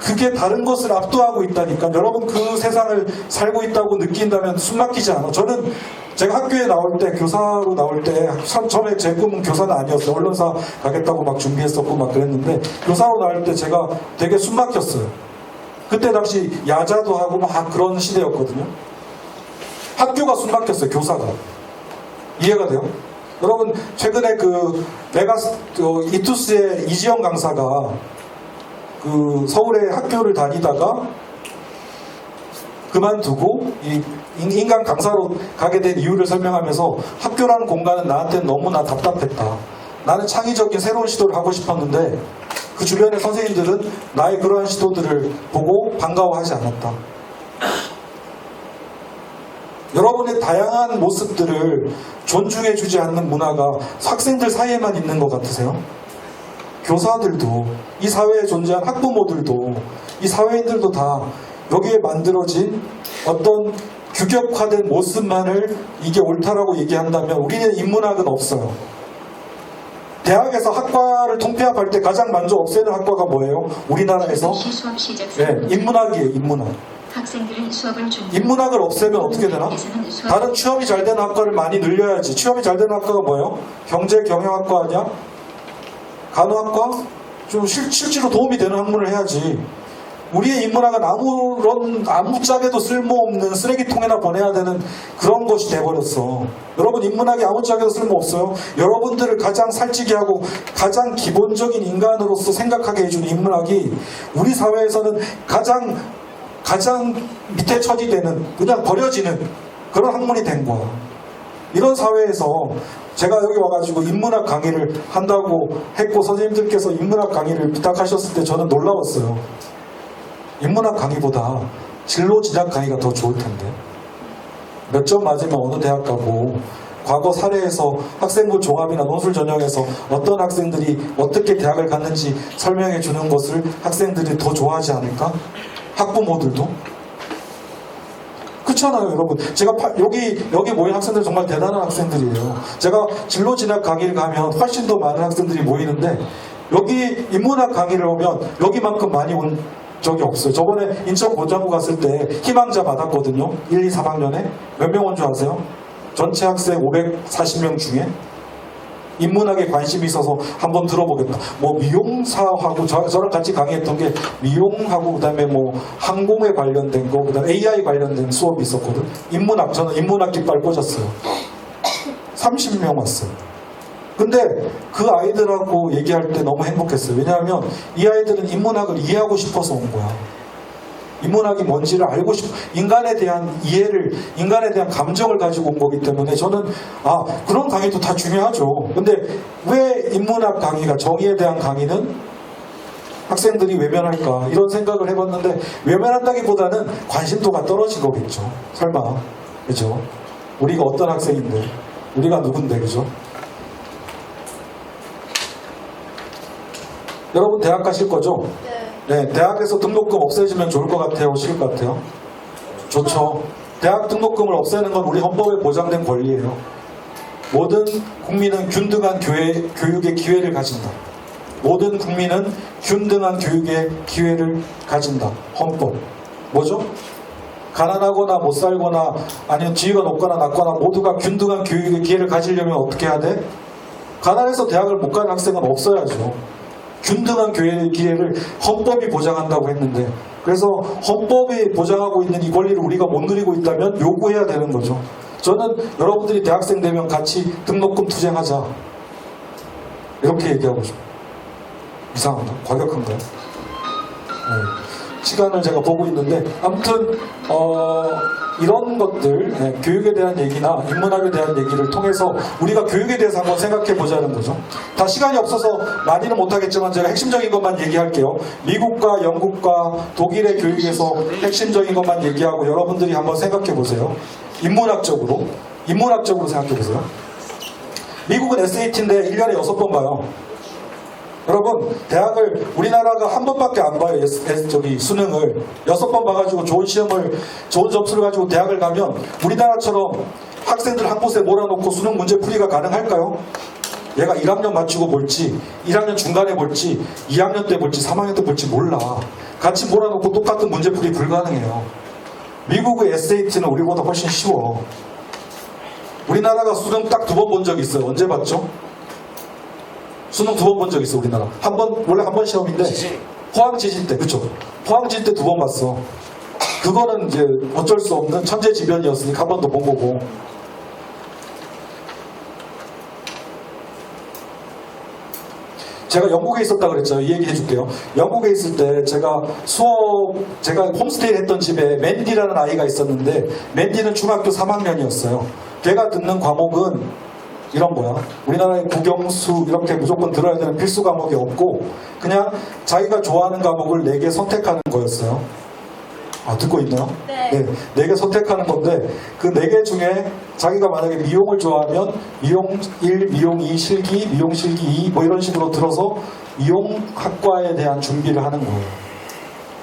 그게 다른 것을 압도하고 있다니까. 여러분 그 세상을 살고 있다고 느낀다면 숨막히지 않아. 저는 제가 학교에 나올 때, 교사로 나올 때, 처음에 제 꿈은 교사는 아니었어요. 언론사 가겠다고 막 준비했었고 막 그랬는데, 교사로 나올 때 제가 되게 숨막혔어요. 그때 당시 야자도 하고 막 그런 시대였거든요. 학교가 숨막혔어요, 교사가. 이해가 돼요? 여러분, 최근에 이투스의 이지영 강사가 서울의 학교를 다니다가 그만두고 인간 강사로 가게 된 이유를 설명하면서 학교라는 공간은 나한테는 너무나 답답했다. 나는 창의적인 새로운 시도를 하고 싶었는데 그 주변의 선생님들은 나의 그러한 시도들을 보고 반가워하지 않았다. 여러분의 다양한 모습들을 존중해주지 않는 문화가 학생들 사이에만 있는 것 같으세요? 교사들도, 이 사회에 존재한 학부모들도, 이 사회인들도 다 여기에 만들어진 어떤 규격화된 모습만을 이게 옳다라고 얘기한다면 우리는 인문학은 없어요. 대학에서 학과를 통폐합할 때 가장 먼저 없애는 학과가 뭐예요? 우리나라에서? 네, 인문학이에요, 인문학.
학생들은 수업을
인문학을 없애면 어떻게 되나? 다른 취업이 잘 되는 학과를 많이 늘려야지. 취업이 잘 되는 학과가 뭐예요? 경제 경영학과 아니야? 간호학과? 좀 실제로 도움이 되는 학문을 해야지. 우리의 인문학은 아무짝에도 쓸모없는 쓰레기통에나 보내야 되는 그런 것이 돼버렸어. 여러분, 인문학이 아무짝에도 쓸모없어요. 여러분들을 가장 살찌게 하고 가장 기본적인 인간으로서 생각하게 해주는 인문학이 우리 사회에서는 가장 밑에 처지되는, 그냥 버려지는 그런 학문이 된 거야. 이런 사회에서 제가 여기 와가지고 인문학 강의를 한다고 했고 선생님들께서 인문학 강의를 부탁하셨을 때 저는 놀라웠어요. 인문학 강의보다 진로 진학 강의가 더 좋을 텐데. 몇 점 맞으면 어느 대학 가고, 과거 사례에서 학생부 종합이나 논술 전형에서 어떤 학생들이 어떻게 대학을 갔는지 설명해 주는 것을 학생들이 더 좋아하지 않을까? 학부모들도. 그렇잖아요, 여러분. 제가 여기 모인 학생들 정말 대단한 학생들이에요. 제가 진로 진학 강의를 가면 훨씬 더 많은 학생들이 모이는데 여기 인문학 강의를 오면 여기만큼 많이 온 적이 없어요. 저번에 인천 고등부 갔을 때 희망자 받았거든요. 1, 2, 3학년에. 몇 명 온 줄 아세요? 전체 학생 540명 중에 인문학에 관심이 있어서 한번 들어보겠다. 뭐 미용사하고 저랑 같이 강의했던 게 미용하고 그다음에 뭐 항공에 관련된 거, 그다음에 AI 관련된 수업이 있었거든. 저는 인문학 깃발 꽂았어요. 30명 왔어요. 근데 그 아이들하고 얘기할 때 너무 행복했어요. 왜냐하면 이 아이들은 인문학을 이해하고 싶어서 온 거야. 인문학이 뭔지를 알고 인간에 대한 이해를, 인간에 대한 감정을 가지고 온 거기 때문에 저는 그런 강의도 다 중요하죠. 근데 왜 인문학 강의가, 정의에 대한 강의는 학생들이 외면할까, 이런 생각을 해봤는데 외면한다기보다는 관심도가 떨어진 거겠죠. 설마. 그죠? 우리가 어떤 학생인데, 우리가 누군데, 그죠? 여러분 대학 가실 거죠? 네, 대학에서 등록금 없애지면 좋을 것 같아요? 싫을 것 같아요? 좋죠. 대학 등록금을 없애는 건 우리 헌법에 보장된 권리예요. 모든 국민은 균등한 교육의 기회를 가진다. 모든 국민은 균등한 교육의 기회를 가진다. 헌법. 뭐죠? 가난하거나 못 살거나 아니면 지위가 높거나 낮거나 모두가 균등한 교육의 기회를 가지려면 어떻게 해야 돼? 가난해서 대학을 못 가는 학생은 없어야죠. 균등한 교육의 기회를 헌법이 보장한다고 했는데, 그래서 헌법이 보장하고 있는 이 권리를 우리가 못 누리고 있다면 요구해야 되는 거죠. 저는 여러분들이 대학생 되면 같이 등록금 투쟁하자, 이렇게 얘기하고 싶어요. 이상한가? 과격한가요? 네. 시간을 제가 보고 있는데 아무튼 이런 것들, 교육에 대한 얘기나 인문학에 대한 얘기를 통해서 우리가 교육에 대해서 한번 생각해 보자는 거죠. 다 시간이 없어서 많이는 못하겠지만 제가 핵심적인 것만 얘기할게요. 미국과 영국과 독일의 교육에서 핵심적인 것만 얘기하고 여러분들이 한번 생각해 보세요. 인문학적으로 생각해 보세요. 미국은 SAT인데 1년에 6번 봐요. 여러분, 대학을 우리나라가 한 번밖에 안 봐요. 수능을 6번 봐가지고 좋은 점수를 가지고 대학을 가면 우리나라처럼 학생들 한 곳에 몰아놓고 수능 문제 풀이가 가능할까요? 얘가 1학년 맞추고 볼지 1학년 중간에 볼지 2학년 때 볼지 3학년 때 볼지 몰라. 같이 몰아놓고 똑같은 문제풀이 불가능해요. 미국의 SAT는 우리보다 훨씬 쉬워. 우리나라가 수능 딱 2번 본 적 있어요. 언제 봤죠? 수능 2번 본 적 있어. 우리나라 한 번, 원래 한 번 시험인데 포항 지진 때, 그쵸? 포항 지진 때 2번 봤어. 그거는 이제 어쩔 수 없는 천재지변이었으니까 한 번 더 본 거고. 제가 영국에 있었다 그랬죠. 이 얘기 해줄게요. 영국에 있을 때 제가 홈스테이 했던 집에 맨디라는 아이가 있었는데, 맨디는 중학교 3학년이었어요. 걔가 듣는 과목은 이런 거야. 우리나라의 국영수 이렇게 무조건 들어야 되는 필수 과목이 없고, 그냥 자기가 좋아하는 과목을 4개 선택하는 거였어요. 아, 듣고 있나요?
네.
4개 선택하는 건데, 그 4개 중에 자기가 만약에 미용을 좋아하면 미용 1, 미용 2, 실기, 미용 실기 2, 뭐 이런 식으로 들어서 미용학과에 대한 준비를 하는 거예요.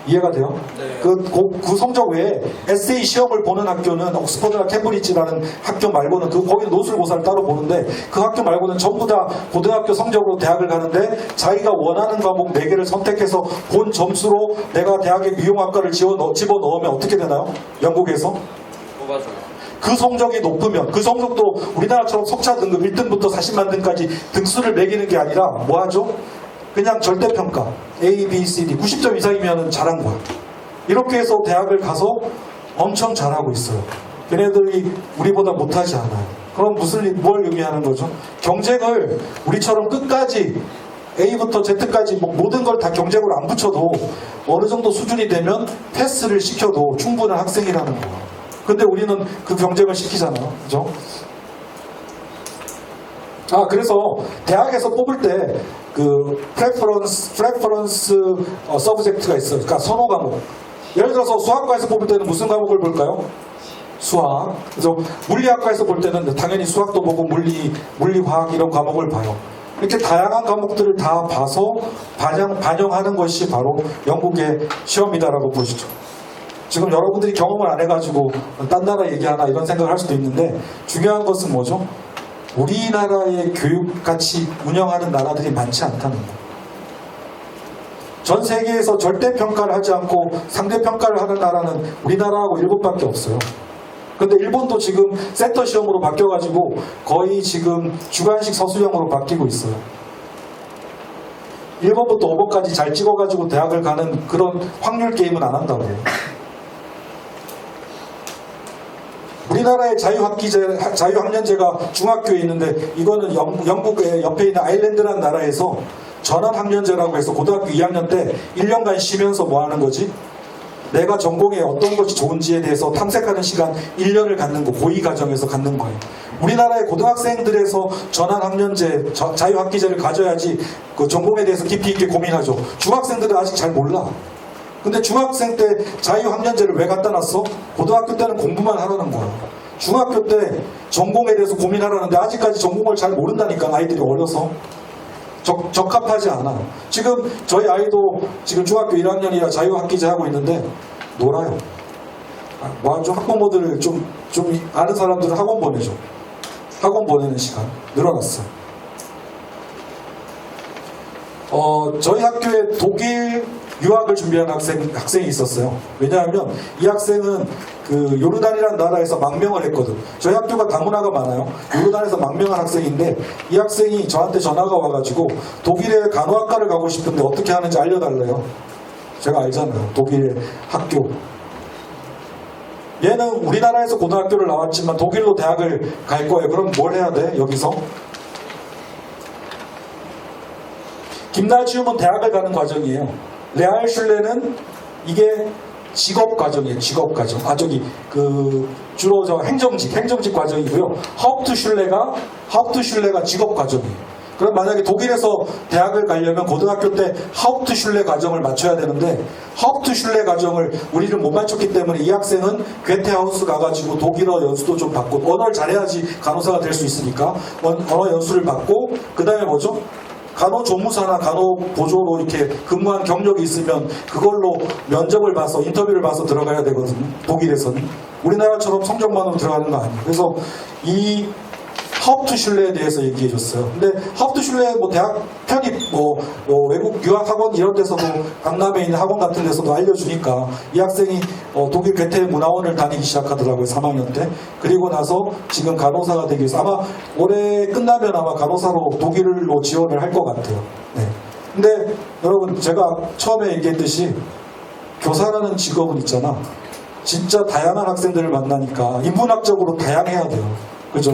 이해가 돼요?
네.
그 성적 외에 에세이 시험을 보는 학교는 옥스퍼드나 캠브리지라는 학교 말고는 거기는 노술고사를 따로 보는데, 그 학교 말고는 전부 다 고등학교 성적으로 대학을 가는데, 자기가 원하는 과목 4개를 선택해서 본 점수로 내가 대학에 미용학과를 집어넣으면 어떻게 되나요? 영국에서?
뽑아줘요.
그 성적이 높으면, 그 성적도 우리나라처럼 석차 등급 1등부터 40만 등까지 등수를 매기는 게 아니라 뭐 하죠? 그냥 절대평가 A, B, C, D 90점 이상이면 잘한 거야. 이렇게 해서 대학을 가서 엄청 잘하고 있어요. 걔네들이 우리보다 못하지 않아요. 그럼 뭘 의미하는 거죠? 경쟁을 우리처럼 끝까지 A부터 Z까지 모든 걸 다 경쟁으로 안 붙여도 어느 정도 수준이 되면 패스를 시켜도 충분한 학생이라는 거예요. 근데 우리는 그 경쟁을 시키잖아요. 그죠? 그래서 대학에서 뽑을 때 그 프레퍼런스 서브젝트가 있어요. 그러니까 선호 과목. 예를 들어서 수학과에서 뽑을 때는 무슨 과목을 볼까요? 수학. 그래서 물리학과에서 볼 때는 당연히 수학도 보고 물리, 화학 이런 과목을 봐요. 이렇게 다양한 과목들을 다 봐서 반영하는 것이 바로 영국의 시험이다라고 보시죠. 지금 여러분들이 경험을 안 해가지고 딴 나라 얘기하나 이런 생각을 할 수도 있는데, 중요한 것은 뭐죠? 우리나라의 교육같이 운영하는 나라들이 많지 않다는 거예요. 전 세계에서 절대평가를 하지 않고 상대평가를 하는 나라는 우리나라하고 일본밖에 없어요. 근데 일본도 지금 센터 시험으로 바뀌어가지고 거의 지금 주관식 서술형으로 바뀌고 있어요. 일본부터 5번까지 잘 찍어가지고 대학을 가는 그런 확률 게임은 안 한다고요. 우리나라의 자유학년제가 중학교에 있는데, 이거는 영국의 옆에 있는 아일랜드라는 나라에서 전환학년제라고 해서 고등학교 2학년 때 1년간 쉬면서 뭐 하는 거지? 내가 전공에 어떤 것이 좋은지에 대해서 탐색하는 시간 1년을 갖는 거, 고2 과정에서 갖는 거예요. 우리나라의 고등학생들에서 전환학년제, 자유학기제를 가져야지 그 전공에 대해서 깊이 있게 고민하죠. 중학생들은 아직 잘 몰라. 근데 중학생 때 자유학년제를 왜 갖다 놨어? 고등학교 때는 공부만 하라는 거야. 중학교 때 전공에 대해서 고민하라는데 아직까지 전공을 잘 모른다니까, 아이들이 어려서. 적합하지 않아. 지금 저희 아이도 지금 중학교 1학년이라 자유학기제 하고 있는데 놀아요. 좀 학부모들을 좀 아는 사람들은 학원 보내줘. 학원 보내는 시간 늘어났어. 저희 학교에 독일 유학을 준비한 학생이 있었어요. 왜냐하면 이 학생은 그 요르단이라는 나라에서 망명을 했거든. 저희 학교가 다문화가 많아요. 요르단에서 망명한 학생인데, 이 학생이 저한테 전화가 와가지고 독일에 간호학과를 가고 싶은데 어떻게 하는지 알려달래요. 제가 알잖아요. 독일의 학교. 얘는 우리나라에서 고등학교를 나왔지만 독일로 대학을 갈 거예요. 그럼 뭘 해야 돼? 여기서? 김나지움은 대학을 가는 과정이에요. 레알슐레는 이게 직업 과정이에요. 직업 과정. 주로 행정직 과정이고요. 하uptschul레가 직업 과정이에요. 그럼 만약에 독일에서 대학을 가려면 고등학교 때 하uptschule 과정을 맞춰야 되는데, 하uptschule 과정을 우리는 못 맞췄기 때문에 이 학생은 괴테하우스 가가지고 독일어 연수도 좀 받고, 언어를 잘해야지 간호사가 될 수 있으니까 언어 연수를 받고, 그 다음에 뭐죠? 간호조무사나 간호보조로 이렇게 근무한 경력이 있으면 그걸로 면접을 봐서, 인터뷰를 봐서 들어가야 되거든요. 독일에서는. 우리나라처럼 성적만으로 들어가는 거 아니에요. 그래서 이 하up트슐레에 대해서 얘기해 줬어요. 근데 하up트슐레 뭐 대학 편입, 외국 유학학원 이런 데서도 강남에 있는 학원 같은 데서도 알려주니까 이 학생이 독일 괴테 문화원을 다니기 시작하더라고요. 3학년 때. 그리고 나서 지금 간호사가 되기 위해서 아마 올해 끝나면 아마 간호사로 독일로 지원을 할 것 같아요. 네. 근데 여러분 제가 처음에 얘기했듯이 교사라는 직업은 있잖아. 진짜 다양한 학생들을 만나니까 인문학적으로 다양해야 돼요. 그죠?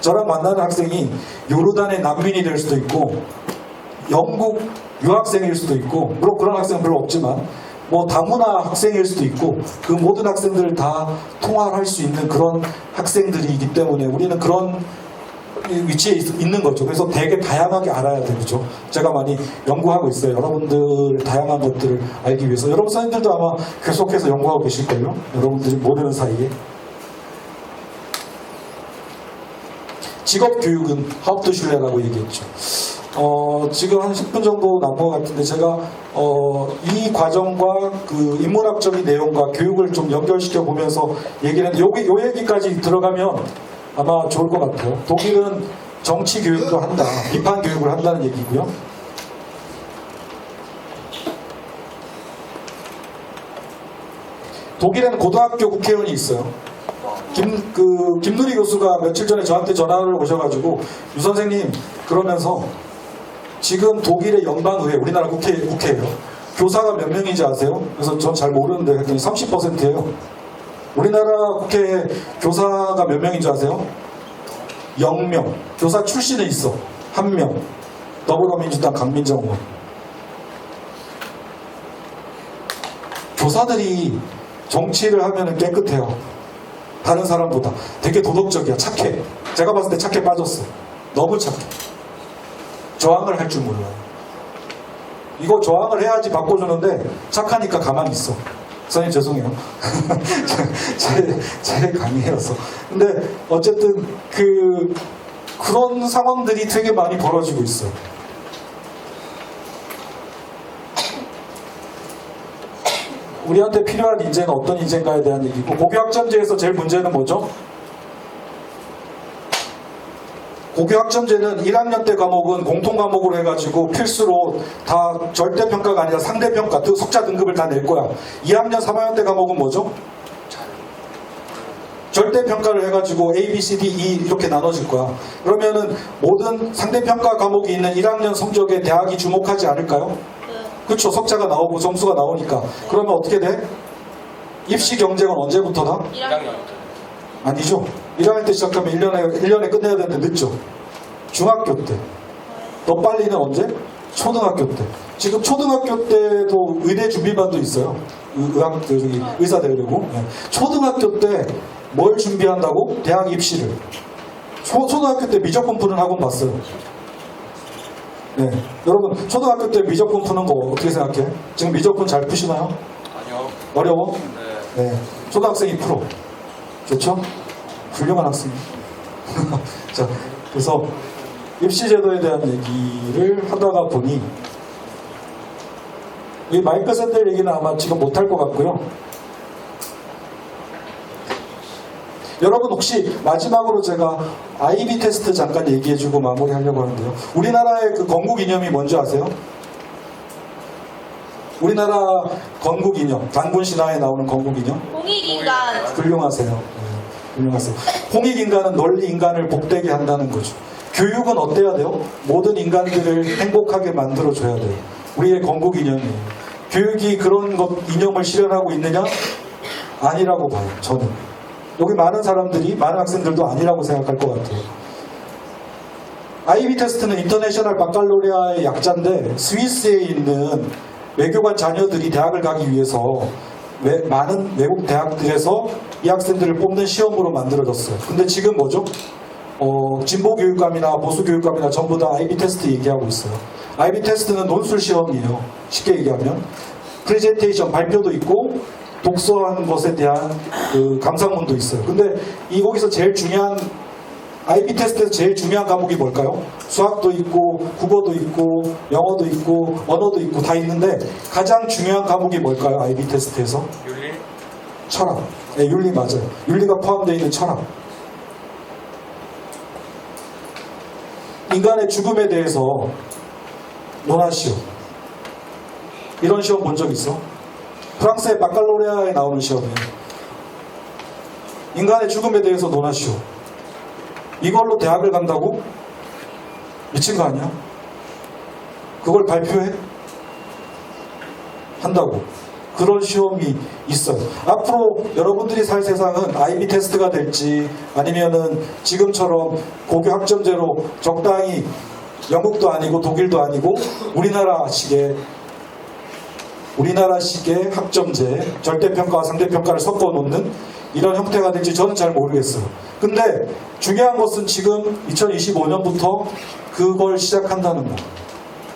저랑 만나는 학생이 요르단의 난민이 될 수도 있고 영국 유학생일 수도 있고 물론 그런 학생은 별로 없지만 뭐 다문화 학생일 수도 있고 그 모든 학생들을 다 통할할 수 있는 그런 학생들이기 때문에 우리는 그런 위치에 있는 거죠. 그래서 되게 다양하게 알아야 되죠. 제가 많이 연구하고 있어요. 여러분들 다양한 것들을 알기 위해서. 여러분 선생님들도 아마 계속해서 연구하고 계실걸요. 여러분들이 모르는 사이에. 직업교육은 하uptschul라고 얘기했죠. 지금 한 10분 정도 남은 것 같은데 제가 이 과정과 그 인문학적인 내용과 교육을 좀 연결시켜 보면서 얘기를 했는데 요 얘기까지 들어가면 아마 좋을 것 같아요. 독일은 정치 교육도 한다, 비판 교육을 한다는 얘기고요. 독일에는 고등학교 국회의원이 있어요. 김누리 교수가 며칠 전에 저한테 전화를 오셔가지고 유 선생님 그러면서 지금 독일의 연방의회, 우리나라 국회예요. 교사가 몇 명인지 아세요? 그래서 전 잘 모르는데 그랬더니 30%예요. 우리나라 국회에 교사가 몇 명인 줄 아세요? 0명. 교사 출신에 있어. 1명. 더불어민주당 강민정 의원. 교사들이 정치를 하면 깨끗해요. 다른 사람보다. 되게 도덕적이야. 착해. 제가 봤을 때 착해 빠졌어. 너무 착해. 저항을 할 줄 몰라요. 이거 저항을 해야지 바꿔주는데 착하니까 가만히 있어. 선생님 죄송해요. 제 강의여서. 근데 어쨌든 그런 상황들이 되게 많이 벌어지고 있어요. 우리한테 필요한 인재는 어떤 인재인가에 대한 얘기고 고교학점제에서 제일 문제는 뭐죠? 고교학점제는 1학년 때 과목은 공통과목으로 해가지고 필수로 다 절대평가가 아니라 상대평가, 석자 등급을 다 낼 거야. 2학년, 3학년 때 과목은 뭐죠? 절대평가를 해가지고 A, B, C, D, E 이렇게 나눠질 거야. 그러면은 모든 상대평가 과목이 있는 1학년 성적에 대학이 주목하지 않을까요? 그렇죠. 석자가 나오고 점수가 나오니까. 그러면 어떻게 돼? 입시 경쟁은 언제부터다?
1학년부터.
아니죠. 1학년 때 시작하면 1년에 끝내야 되는데 늦죠. 중학교 때. 더 빨리는 언제? 초등학교 때. 지금 초등학교 때도 의대 준비반도 있어요. 의사 되려고. 네. 초등학교 때 뭘 준비한다고? 대학 입시를. 초등학교 때 미적분 푸는 학원 봤어요. 네. 여러분, 초등학교 때 미적분 푸는 거 어떻게 생각해? 지금 미적분 잘 푸시나요?
아니요.
어려워?
네.
네. 초등학생이 풀어. 좋죠? 훌륭한 학생. 자, 그래서 입시제도에 대한 얘기를 하다가 보니 이 마이크 샌델 얘기는 아마 지금 못할 것 같고요. 여러분 혹시 마지막으로 제가 IB 테스트 잠깐 얘기해주고 마무리하려고 하는데요. 우리나라의 그 건국 이념이 뭔지 아세요? 우리나라 건국 이념, 단군 신화에 나오는 건국 이념?
공익인간.
훌륭하세요. 네, 훌륭하세요. 홍익인간은 널리 인간을 복되게 한다는 거죠. 교육은 어때야 돼요? 모든 인간들을 행복하게 만들어줘야 돼요. 우리의 건국 이념이에요. 교육이 그런 이념을 실현하고 있느냐? 아니라고 봐요. 저는. 여기 많은 사람들이, 많은 학생들도 아니라고 생각할 것 같아요. IB 테스트는 인터내셔널 바칼로레아의 약자인데 스위스에 있는 외교관 자녀들이 대학을 가기 위해서 많은 외국 대학들에서 이 학생들을 뽑는 시험으로 만들어졌어요. 근데 지금 뭐죠? 진보 교육감이나 보수 교육감이나 전부 다 IB 테스트 얘기하고 있어요. IB 테스트는 논술 시험이에요. 쉽게 얘기하면 프레젠테이션 발표도 있고 독서하는 것에 대한 그 감상문도 있어요. 근데 거기서 제일 중요한 IB 테스트에서 제일 중요한 과목이 뭘까요? 수학도 있고 국어도 있고 영어도 있고 언어도 있고 다 있는데 가장 중요한 과목이 뭘까요? IB 테스트에서?
윤리?
철학. 네, 윤리 맞아요. 윤리가 포함되어 있는 철학. 인간의 죽음에 대해서 논하시오. 이런 시험 본 적 있어? 프랑스의 바칼로레아에 나오는 시험이에요. 인간의 죽음에 대해서 논하시오. 이걸로 대학을 간다고? 미친 거 아니야? 그걸 발표해? 한다고. 그런 시험이 있어요. 앞으로 여러분들이 살 세상은 IB 테스트가 될지 아니면은 지금처럼 고교 학점제로 적당히 영국도 아니고 독일도 아니고 우리나라식의 학점제, 절대평가와 상대평가를 섞어 놓는 이런 형태가 될지 저는 잘 모르겠어요. 근데 중요한 것은 지금 2025년부터 그걸 시작한다는 거.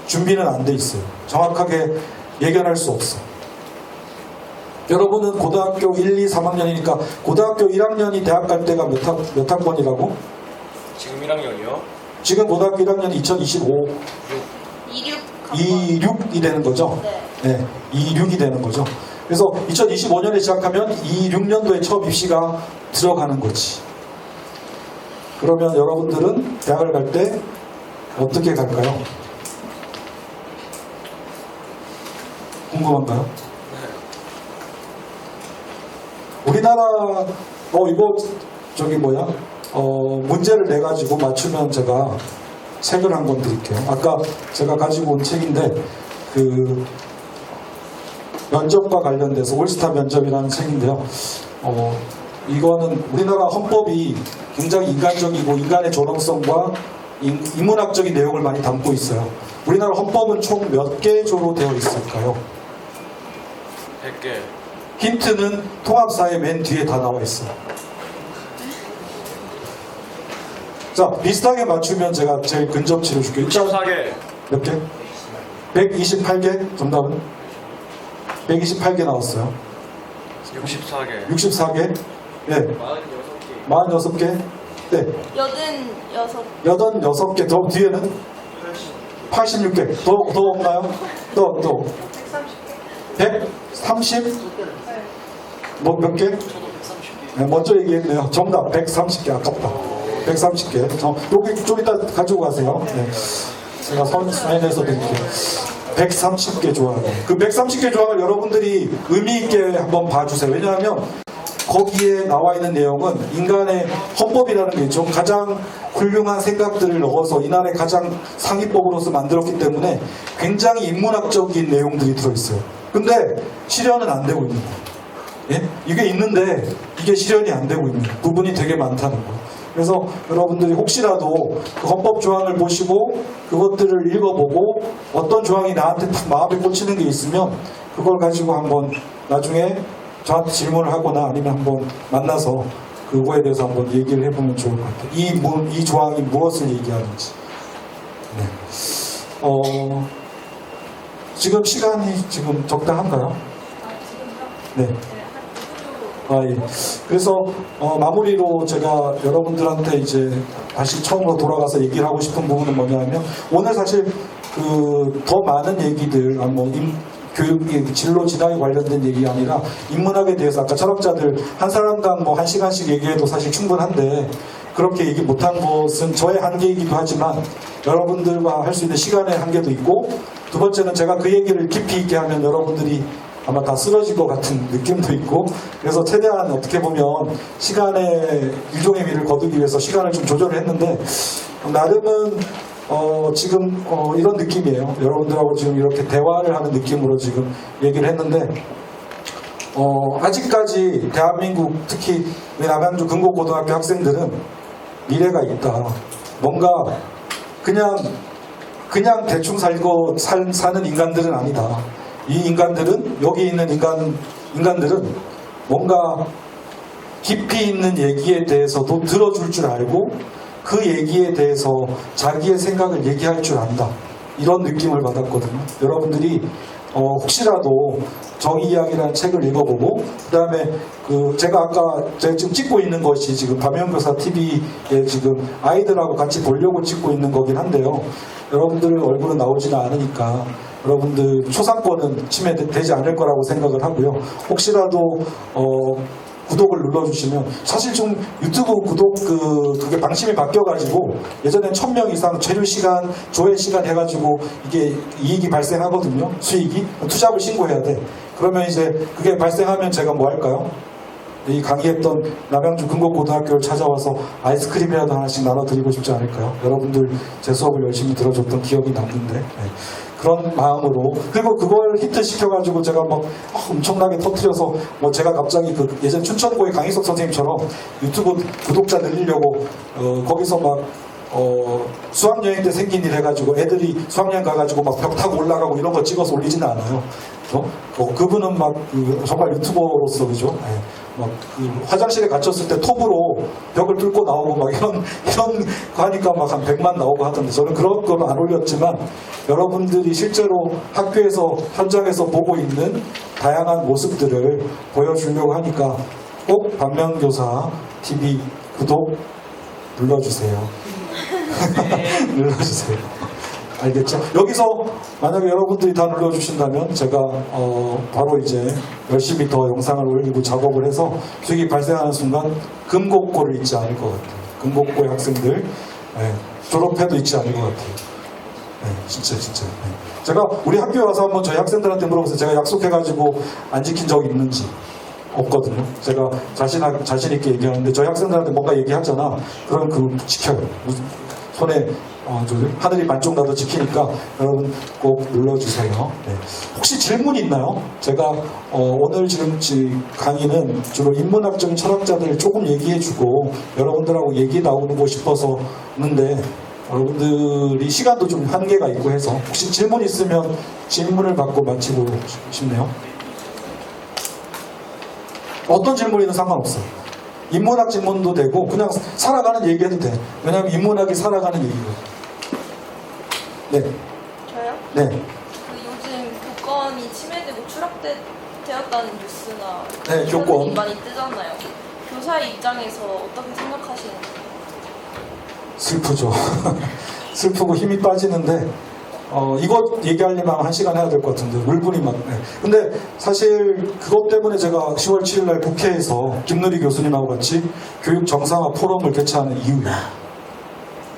준비는 안 돼 있어요. 정확하게 예견할 수 없어. 여러분은 고등학교 1, 2, 3학년이니까 고등학교 1학년이 대학 갈 때가 몇 학번이라고?
지금 1학년이요?
지금 고등학교 1학년이 2025 26이 되는 거죠?
네.
네, 26이 되는 거죠. 그래서 2025년에 시작하면 26년도에 처음 입시가 들어가는 거지. 그러면 여러분들은 대학을 갈 때 어떻게 갈까요? 궁금한가요? 우리나라 이거 문제를 내가지고 맞추면 제가 책을 한 권 드릴게요. 아까 제가 가지고 온 책인데 그 면접과 관련돼서 올스타 면접이라는 책인데요. 이거는 우리나라 헌법이 굉장히 인간적이고 인간의 존엄성과 인문학적인 내용을 많이 담고 있어요. 우리나라 헌법은 총 몇 개 조로 되어 있을까요?
100개.
힌트는 통합사의 맨 뒤에 다 나와 있어요. 자, 비슷하게 맞추면 제가 제일 근접치를 줄게요.
64개.
몇 개? 128개? 정답은? 128개 나왔어요.
64개.
64개? 네.
46개.
46개? 네. 86개. 더 뒤에는? 86개. 더 없나요? 더. 130? 몇 개? 네, 먼저 얘기했네요. 정답 130개. 아깝다. 130개. 여기 좀 이따 가지고 가세요. 네. 제가 사인해서 드릴게요. 130개 조항. 그 130개 조항을 여러분들이 의미 있게 한번 봐주세요. 왜냐하면 거기에 나와 있는 내용은 인간의 헌법이라는 게 있죠. 가장 훌륭한 생각들을 넣어서 이 나라의 가장 상위법으로서 만들었기 때문에 굉장히 인문학적인 내용들이 들어있어요. 근데 실현은 안 되고 있는 거예요. 예? 이게 있는데 이게 실현이 안 되고 있는 부분이 되게 많다는 거예요. 그래서 여러분들이 혹시라도 그 헌법 조항을 보시고 그것들을 읽어보고 어떤 조항이 나한테 딱 마음에 꽂히는 게 있으면 그걸 가지고 한번 나중에 저한테 질문을 하거나 아니면 한번 만나서 그거에 대해서 한번 얘기를 해보면 좋을 것 같아요. 이 조항이 무엇을 얘기하는지. 네. 지금 시간이 지금 적당한가요? 네. 예. 그래서 마무리로 제가 여러분들한테 이제 다시 처음으로 돌아가서 얘기를 하고 싶은 부분은 뭐냐면 오늘 사실 그 더 많은 얘기들 교육 진로 진학에 관련된 얘기가 아니라 인문학에 대해서 아까 철학자들 한 사람당 1시간씩 얘기해도 사실 충분한데 그렇게 얘기 못한 것은 저의 한계이기도 하지만 여러분들과 할 수 있는 시간의 한계도 있고 두 번째는 제가 그 얘기를 깊이 있게 하면 여러분들이 아마 다 쓰러질 것 같은 느낌도 있고 그래서 최대한 어떻게 보면 시간의 유종의 미를 거두기 위해서 시간을 좀 조절을 했는데 나름은 지금 이런 느낌이에요. 여러분들하고 지금 이렇게 대화를 하는 느낌으로 지금 얘기를 했는데 아직까지 대한민국 특히 남양주 금곡고등학교 학생들은 미래가 있다. 뭔가 그냥 대충 사는 인간들은 아니다. 이 인간들은 여기 있는 인간들은 뭔가 깊이 있는 얘기에 대해서도 들어줄 줄 알고 그 얘기에 대해서 자기의 생각을 얘기할 줄 안다. 이런 느낌을 받았거든요. 여러분들이 혹시라도 정의이야기라는 책을 읽어보고 그 다음에 제가 지금 찍고 있는 것이 지금 밤연교사 TV에 지금 아이들하고 같이 보려고 찍고 있는 거긴 한데요. 여러분들 얼굴은 나오지는 않으니까 여러분들 초상권은 침해되지 않을 거라고 생각을 하고요. 혹시라도 구독을 눌러주시면 사실 좀 유튜브 구독 그게 방침이 바뀌어가지고 예전엔 1000명 이상 체류 시간, 조회 시간 해가지고 이게 이익이 발생하거든요. 수익이 투잡을 신고해야 돼. 그러면 이제 그게 발생하면 제가 뭐 할까요? 이 강의했던 남양주 금곡고등학교를 찾아와서 아이스크림이라도 하나씩 나눠드리고 싶지 않을까요? 여러분들 제 수업을 열심히 들어줬던 기억이 남는데 네. 그런 마음으로 그리고 그걸 히트시켜가지고 제가 막 엄청나게 터트려서 뭐 제가 갑자기 그 예전 춘천고의 강희석 선생님처럼 유튜브 구독자 늘리려고 거기서 막 수학여행 때 생긴 일 해가지고 애들이 수학여행 가가지고 막 벽 타고 올라가고 이런 거 찍어서 올리지는 않아요. 그분은 막 정말 유튜버로서 그죠? 네. 막 화장실에 갇혔을 때 톱으로 벽을 뚫고 나오고 막 이런 거 하니까 막 한 100만 나오고 하던데 저는 그런 건 안 올렸지만 여러분들이 실제로 학교에서 현장에서 보고 있는 다양한 모습들을 보여주려고 하니까 꼭 반면교사 TV 구독 눌러주세요. 눌러주세요. 알겠죠? 여기서 만약에 여러분들이 다 눌러주신다면 제가 바로 이제 열심히 더 영상을 올리고 작업을 해서 수익이 발생하는 순간 금곡고를 잊지 않을 것 같아요. 금곡고의 학생들 네, 졸업해도 잊지 않을 것 같아요. 네, 진짜. 네. 제가 우리 학교에 와서 한번 저희 학생들한테 물어보세요. 제가 약속해가지고 안 지킨 적이 있는지. 없거든요. 제가 자신 있게 얘기하는데 저희 학생들한테 뭔가 얘기하잖아. 그럼 그거 지켜요. 손에 하늘이 반쪽 나도 지키니까 여러분 꼭 눌러주세요. 네. 혹시 질문 있나요? 제가 오늘 지금 강의는 주로 인문학적인 철학자들 조금 얘기해주고 여러분들하고 얘기 나누고 싶어서는데 여러분들이 시간도 좀 한계가 있고 해서 혹시 질문 있으면 질문을 받고 마치고 싶네요. 어떤 질문이든 상관없어요. 인문학 질문도 되고 그냥 살아가는 얘기해도 돼. 왜냐하면 인문학이 살아가는 얘기거든요. 네.
저요?
네.
그 요즘 교권이 침해되고 추락되었다는 뉴스나
네, 교권.
많이 뜨잖아요. 교사의 입장에서 어떻게 생각하시는지.
슬프죠. 슬프고 힘이 빠지는데 이거 얘기하려면 1시간 해야 될 것 같은데 물분이 막. 네. 근데 사실 그것 때문에 제가 10월 7일 날 국회에서 김누리 교수님하고 같이 교육 정상화 포럼을 개최하는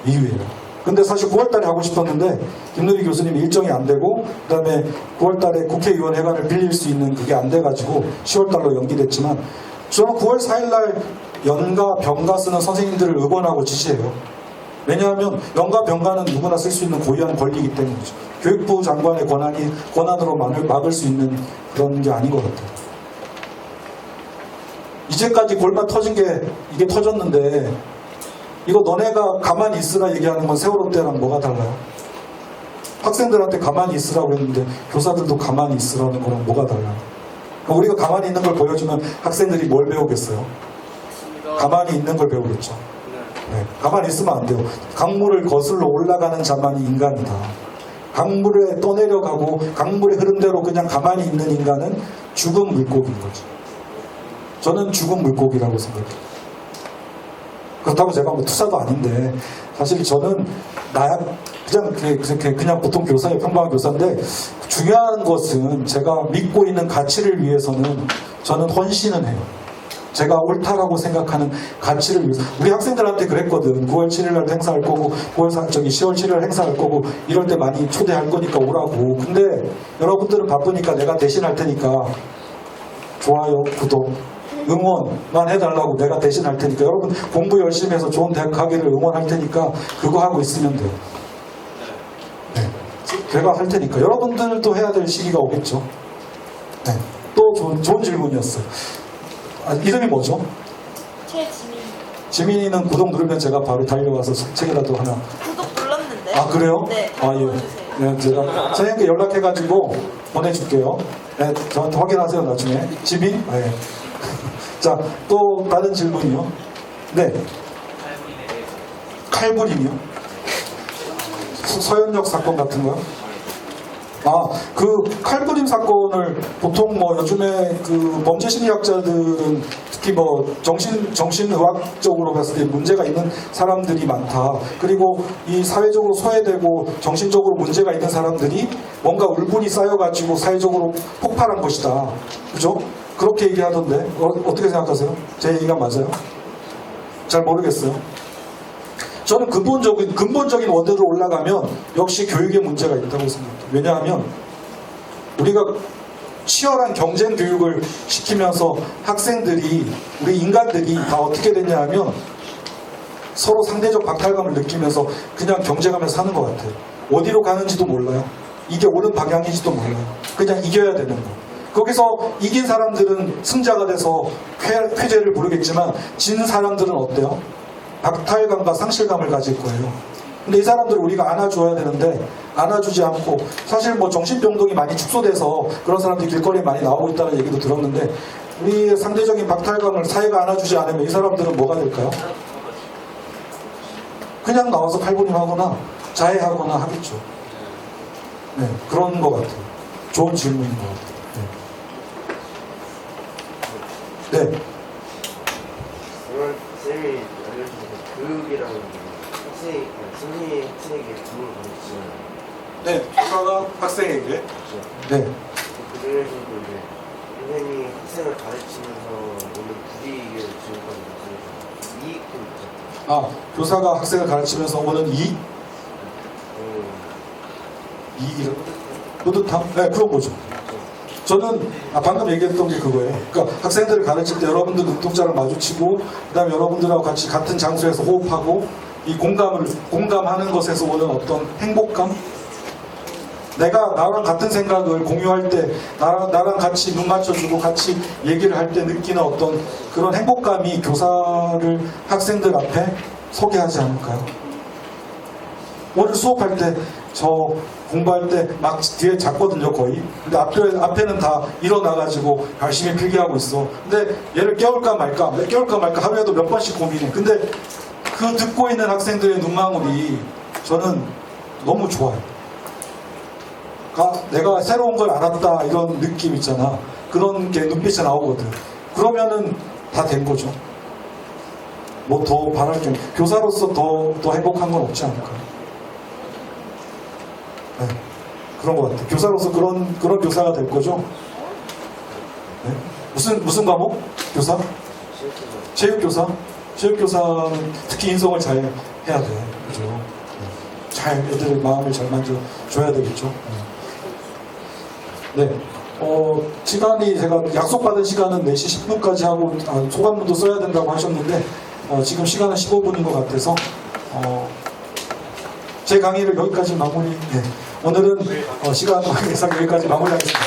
이유예요. 근데 사실 9월 달에 하고 싶었는데 김누리 교수님이 일정이 안 되고 그다음에 9월 달에 국회의원 회관을 빌릴 수 있는 그게 안 돼가지고 10월 달로 연기됐지만 저는 9월 4일 날 연가 병가 쓰는 선생님들을 응원하고 지지해요. 왜냐하면 연가 병가는 누구나 쓸 수 있는 고유한 권리이기 때문이죠. 교육부 장관의 권한으로 막을 수 있는 그런 게 아닌 것 같아요. 이제까지 골반 터진 게 이게 터졌는데 이거 너네가 가만히 있으라 얘기하는 건 세월호 때랑 뭐가 달라요? 학생들한테 가만히 있으라고 했는데 교사들도 가만히 있으라는 거랑 뭐가 달라요? 우리가 가만히 있는 걸 보여주면 학생들이 뭘 배우겠어요? 가만히 있는 걸 배우겠죠. 네, 가만히 있으면 안 돼요. 강물을 거슬러 올라가는 자만이 인간이다. 강물에 떠내려가고 강물의 흐름대로 그냥 가만히 있는 인간은 죽은 물고기인 거죠. 저는 죽은 물고기라고 생각해요. 그렇다고 제가 뭐 투사도 아닌데 사실 저는 그냥 보통 교사예요. 평범한 교사인데 중요한 것은 제가 믿고 있는 가치를 위해서는 저는 헌신을 해요. 제가 옳다라고 생각하는 가치를 위해서. 우리 학생들한테 그랬거든. 9월 7일 날 행사할 거고 10월 7일 날 행사할 거고 이럴 때 많이 초대할 거니까 오라고. 근데 여러분들은 바쁘니까 내가 대신할 테니까 좋아요, 구독, 응원만 해달라고 내가 대신할 테니까 여러분 공부 열심히 해서 좋은 대학 가기를 응원할 테니까 그거 하고 있으면 돼요. 네, 제가 할 테니까 여러분들도 해야 될 시기가 오겠죠. 네, 또 좋은 질문이었어요. 이름이 뭐죠?
최지민.
지민이는 구독 누르면 제가 바로 달려와서 책이라도 하나.
구독 눌렀는데.
아 그래요?
네.
아 예. 네, 제가 선생님께 연락해가지고 보내줄게요. 네, 저한테 확인하세요 나중에. 지민? 네. 자, 또 다른 질문이요. 네. 칼부림이요? 서현역 사건 같은 거요? 그 칼부림 사건을 보통 뭐 요즘에 그 범죄 심리학자들은 특히 뭐 정신의학적으로 봤을 때 문제가 있는 사람들이 많다. 그리고 이 사회적으로 소외되고 정신적으로 문제가 있는 사람들이 뭔가 울분이 쌓여가지고 사회적으로 폭발한 것이다. 그죠? 그렇게 얘기하던데 어떻게 생각하세요? 제 얘기가 맞아요? 잘 모르겠어요. 저는 근본적인 원대로 올라가면 역시 교육에 문제가 있다고 생각해요. 왜냐하면 우리가 치열한 경쟁 교육을 시키면서 학생들이 우리 인간들이 다 어떻게 됐냐 하면 서로 상대적 박탈감을 느끼면서 그냥 경쟁하면서 사는 것 같아요. 어디로 가는지도 몰라요. 이게 옳은 방향인지도 몰라요. 그냥 이겨야 되는 거. 거기서 이긴 사람들은 승자가 돼서 쾌재를 부르겠지만 진 사람들은 어때요? 박탈감과 상실감을 가질 거예요. 근데 이 사람들을 우리가 안아줘야 되는데 안아주지 않고 사실 뭐 정신병동이 많이 축소돼서 그런 사람들이 길거리에 많이 나오고 있다는 얘기도 들었는데 우리의 상대적인 박탈감을 사회가 안아주지 않으면 이 사람들은 뭐가 될까요? 그냥 나와서 칼부림하거나 자해하거나 하겠죠. 네, 그런 것 같아요. 좋은 질문인 것 같아요. 네. 네.
오늘 쌤이 알려주신 교육이라는 게 선생님이 학생에게 도움을 받았잖아요.
네, 교사가 학생에게.
그렇죠.
네.
그래가지고 이제 선생님이 학생을 가르치면서 오는 불이익을 지금까지 말씀해주셨어요. 이익도 있죠.
아, 교사가 학생을 가르치면서 오는 이익? 이익이라고? 뿌듯함? 네, 그런 거죠. 저는 방금 얘기했던 게 그거예요. 그러니까 학생들을 가르칠 때 여러분들 눈동자를 마주치고 그다음에 여러분들하고 같이 같은 장소에서 호흡하고 이 공감하는 것에서 오는 어떤 행복감? 내가 나랑 같은 생각을 공유할 때 나랑 같이 눈 맞춰주고 같이 얘기를 할 때 느끼는 어떤 그런 행복감이 교사를 학생들 앞에 소개하지 않을까요? 오늘 수업할 때 저 공부할 때 막 뒤에 잤거든요 거의. 근데 앞에는 다 일어나가지고 열심히 필기하고 있어. 근데 얘를 깨울까 말까 하루에도 몇 번씩 고민해. 근데 그 듣고 있는 학생들의 눈망울이 저는 너무 좋아요. 내가 새로운 걸 알았다 이런 느낌 있잖아. 그런 게 눈빛에 나오거든. 그러면은 다 된 거죠. 뭐 더 바랄 게 교사로서 더 행복한 건 없지 않을까요? 네, 그런 것 같아요. 교사로서 그런 교사가 될 거죠. 네? 무슨 과목? 교사? 체육교사? 체육교사는 특히 인성을 잘 해야 돼. 그죠? 네. 잘 애들의 마음을 잘 만져줘야 되겠죠. 네. 시간이 제가 약속받은 시간은 4시 10분까지 하고 소감문도 써야 된다고 하셨는데 지금 시간은 15분인 것 같아서 제 강의를 여기까지 마무리. 네. 오늘은 시간 관계상 여기까지 마무리하겠습니다.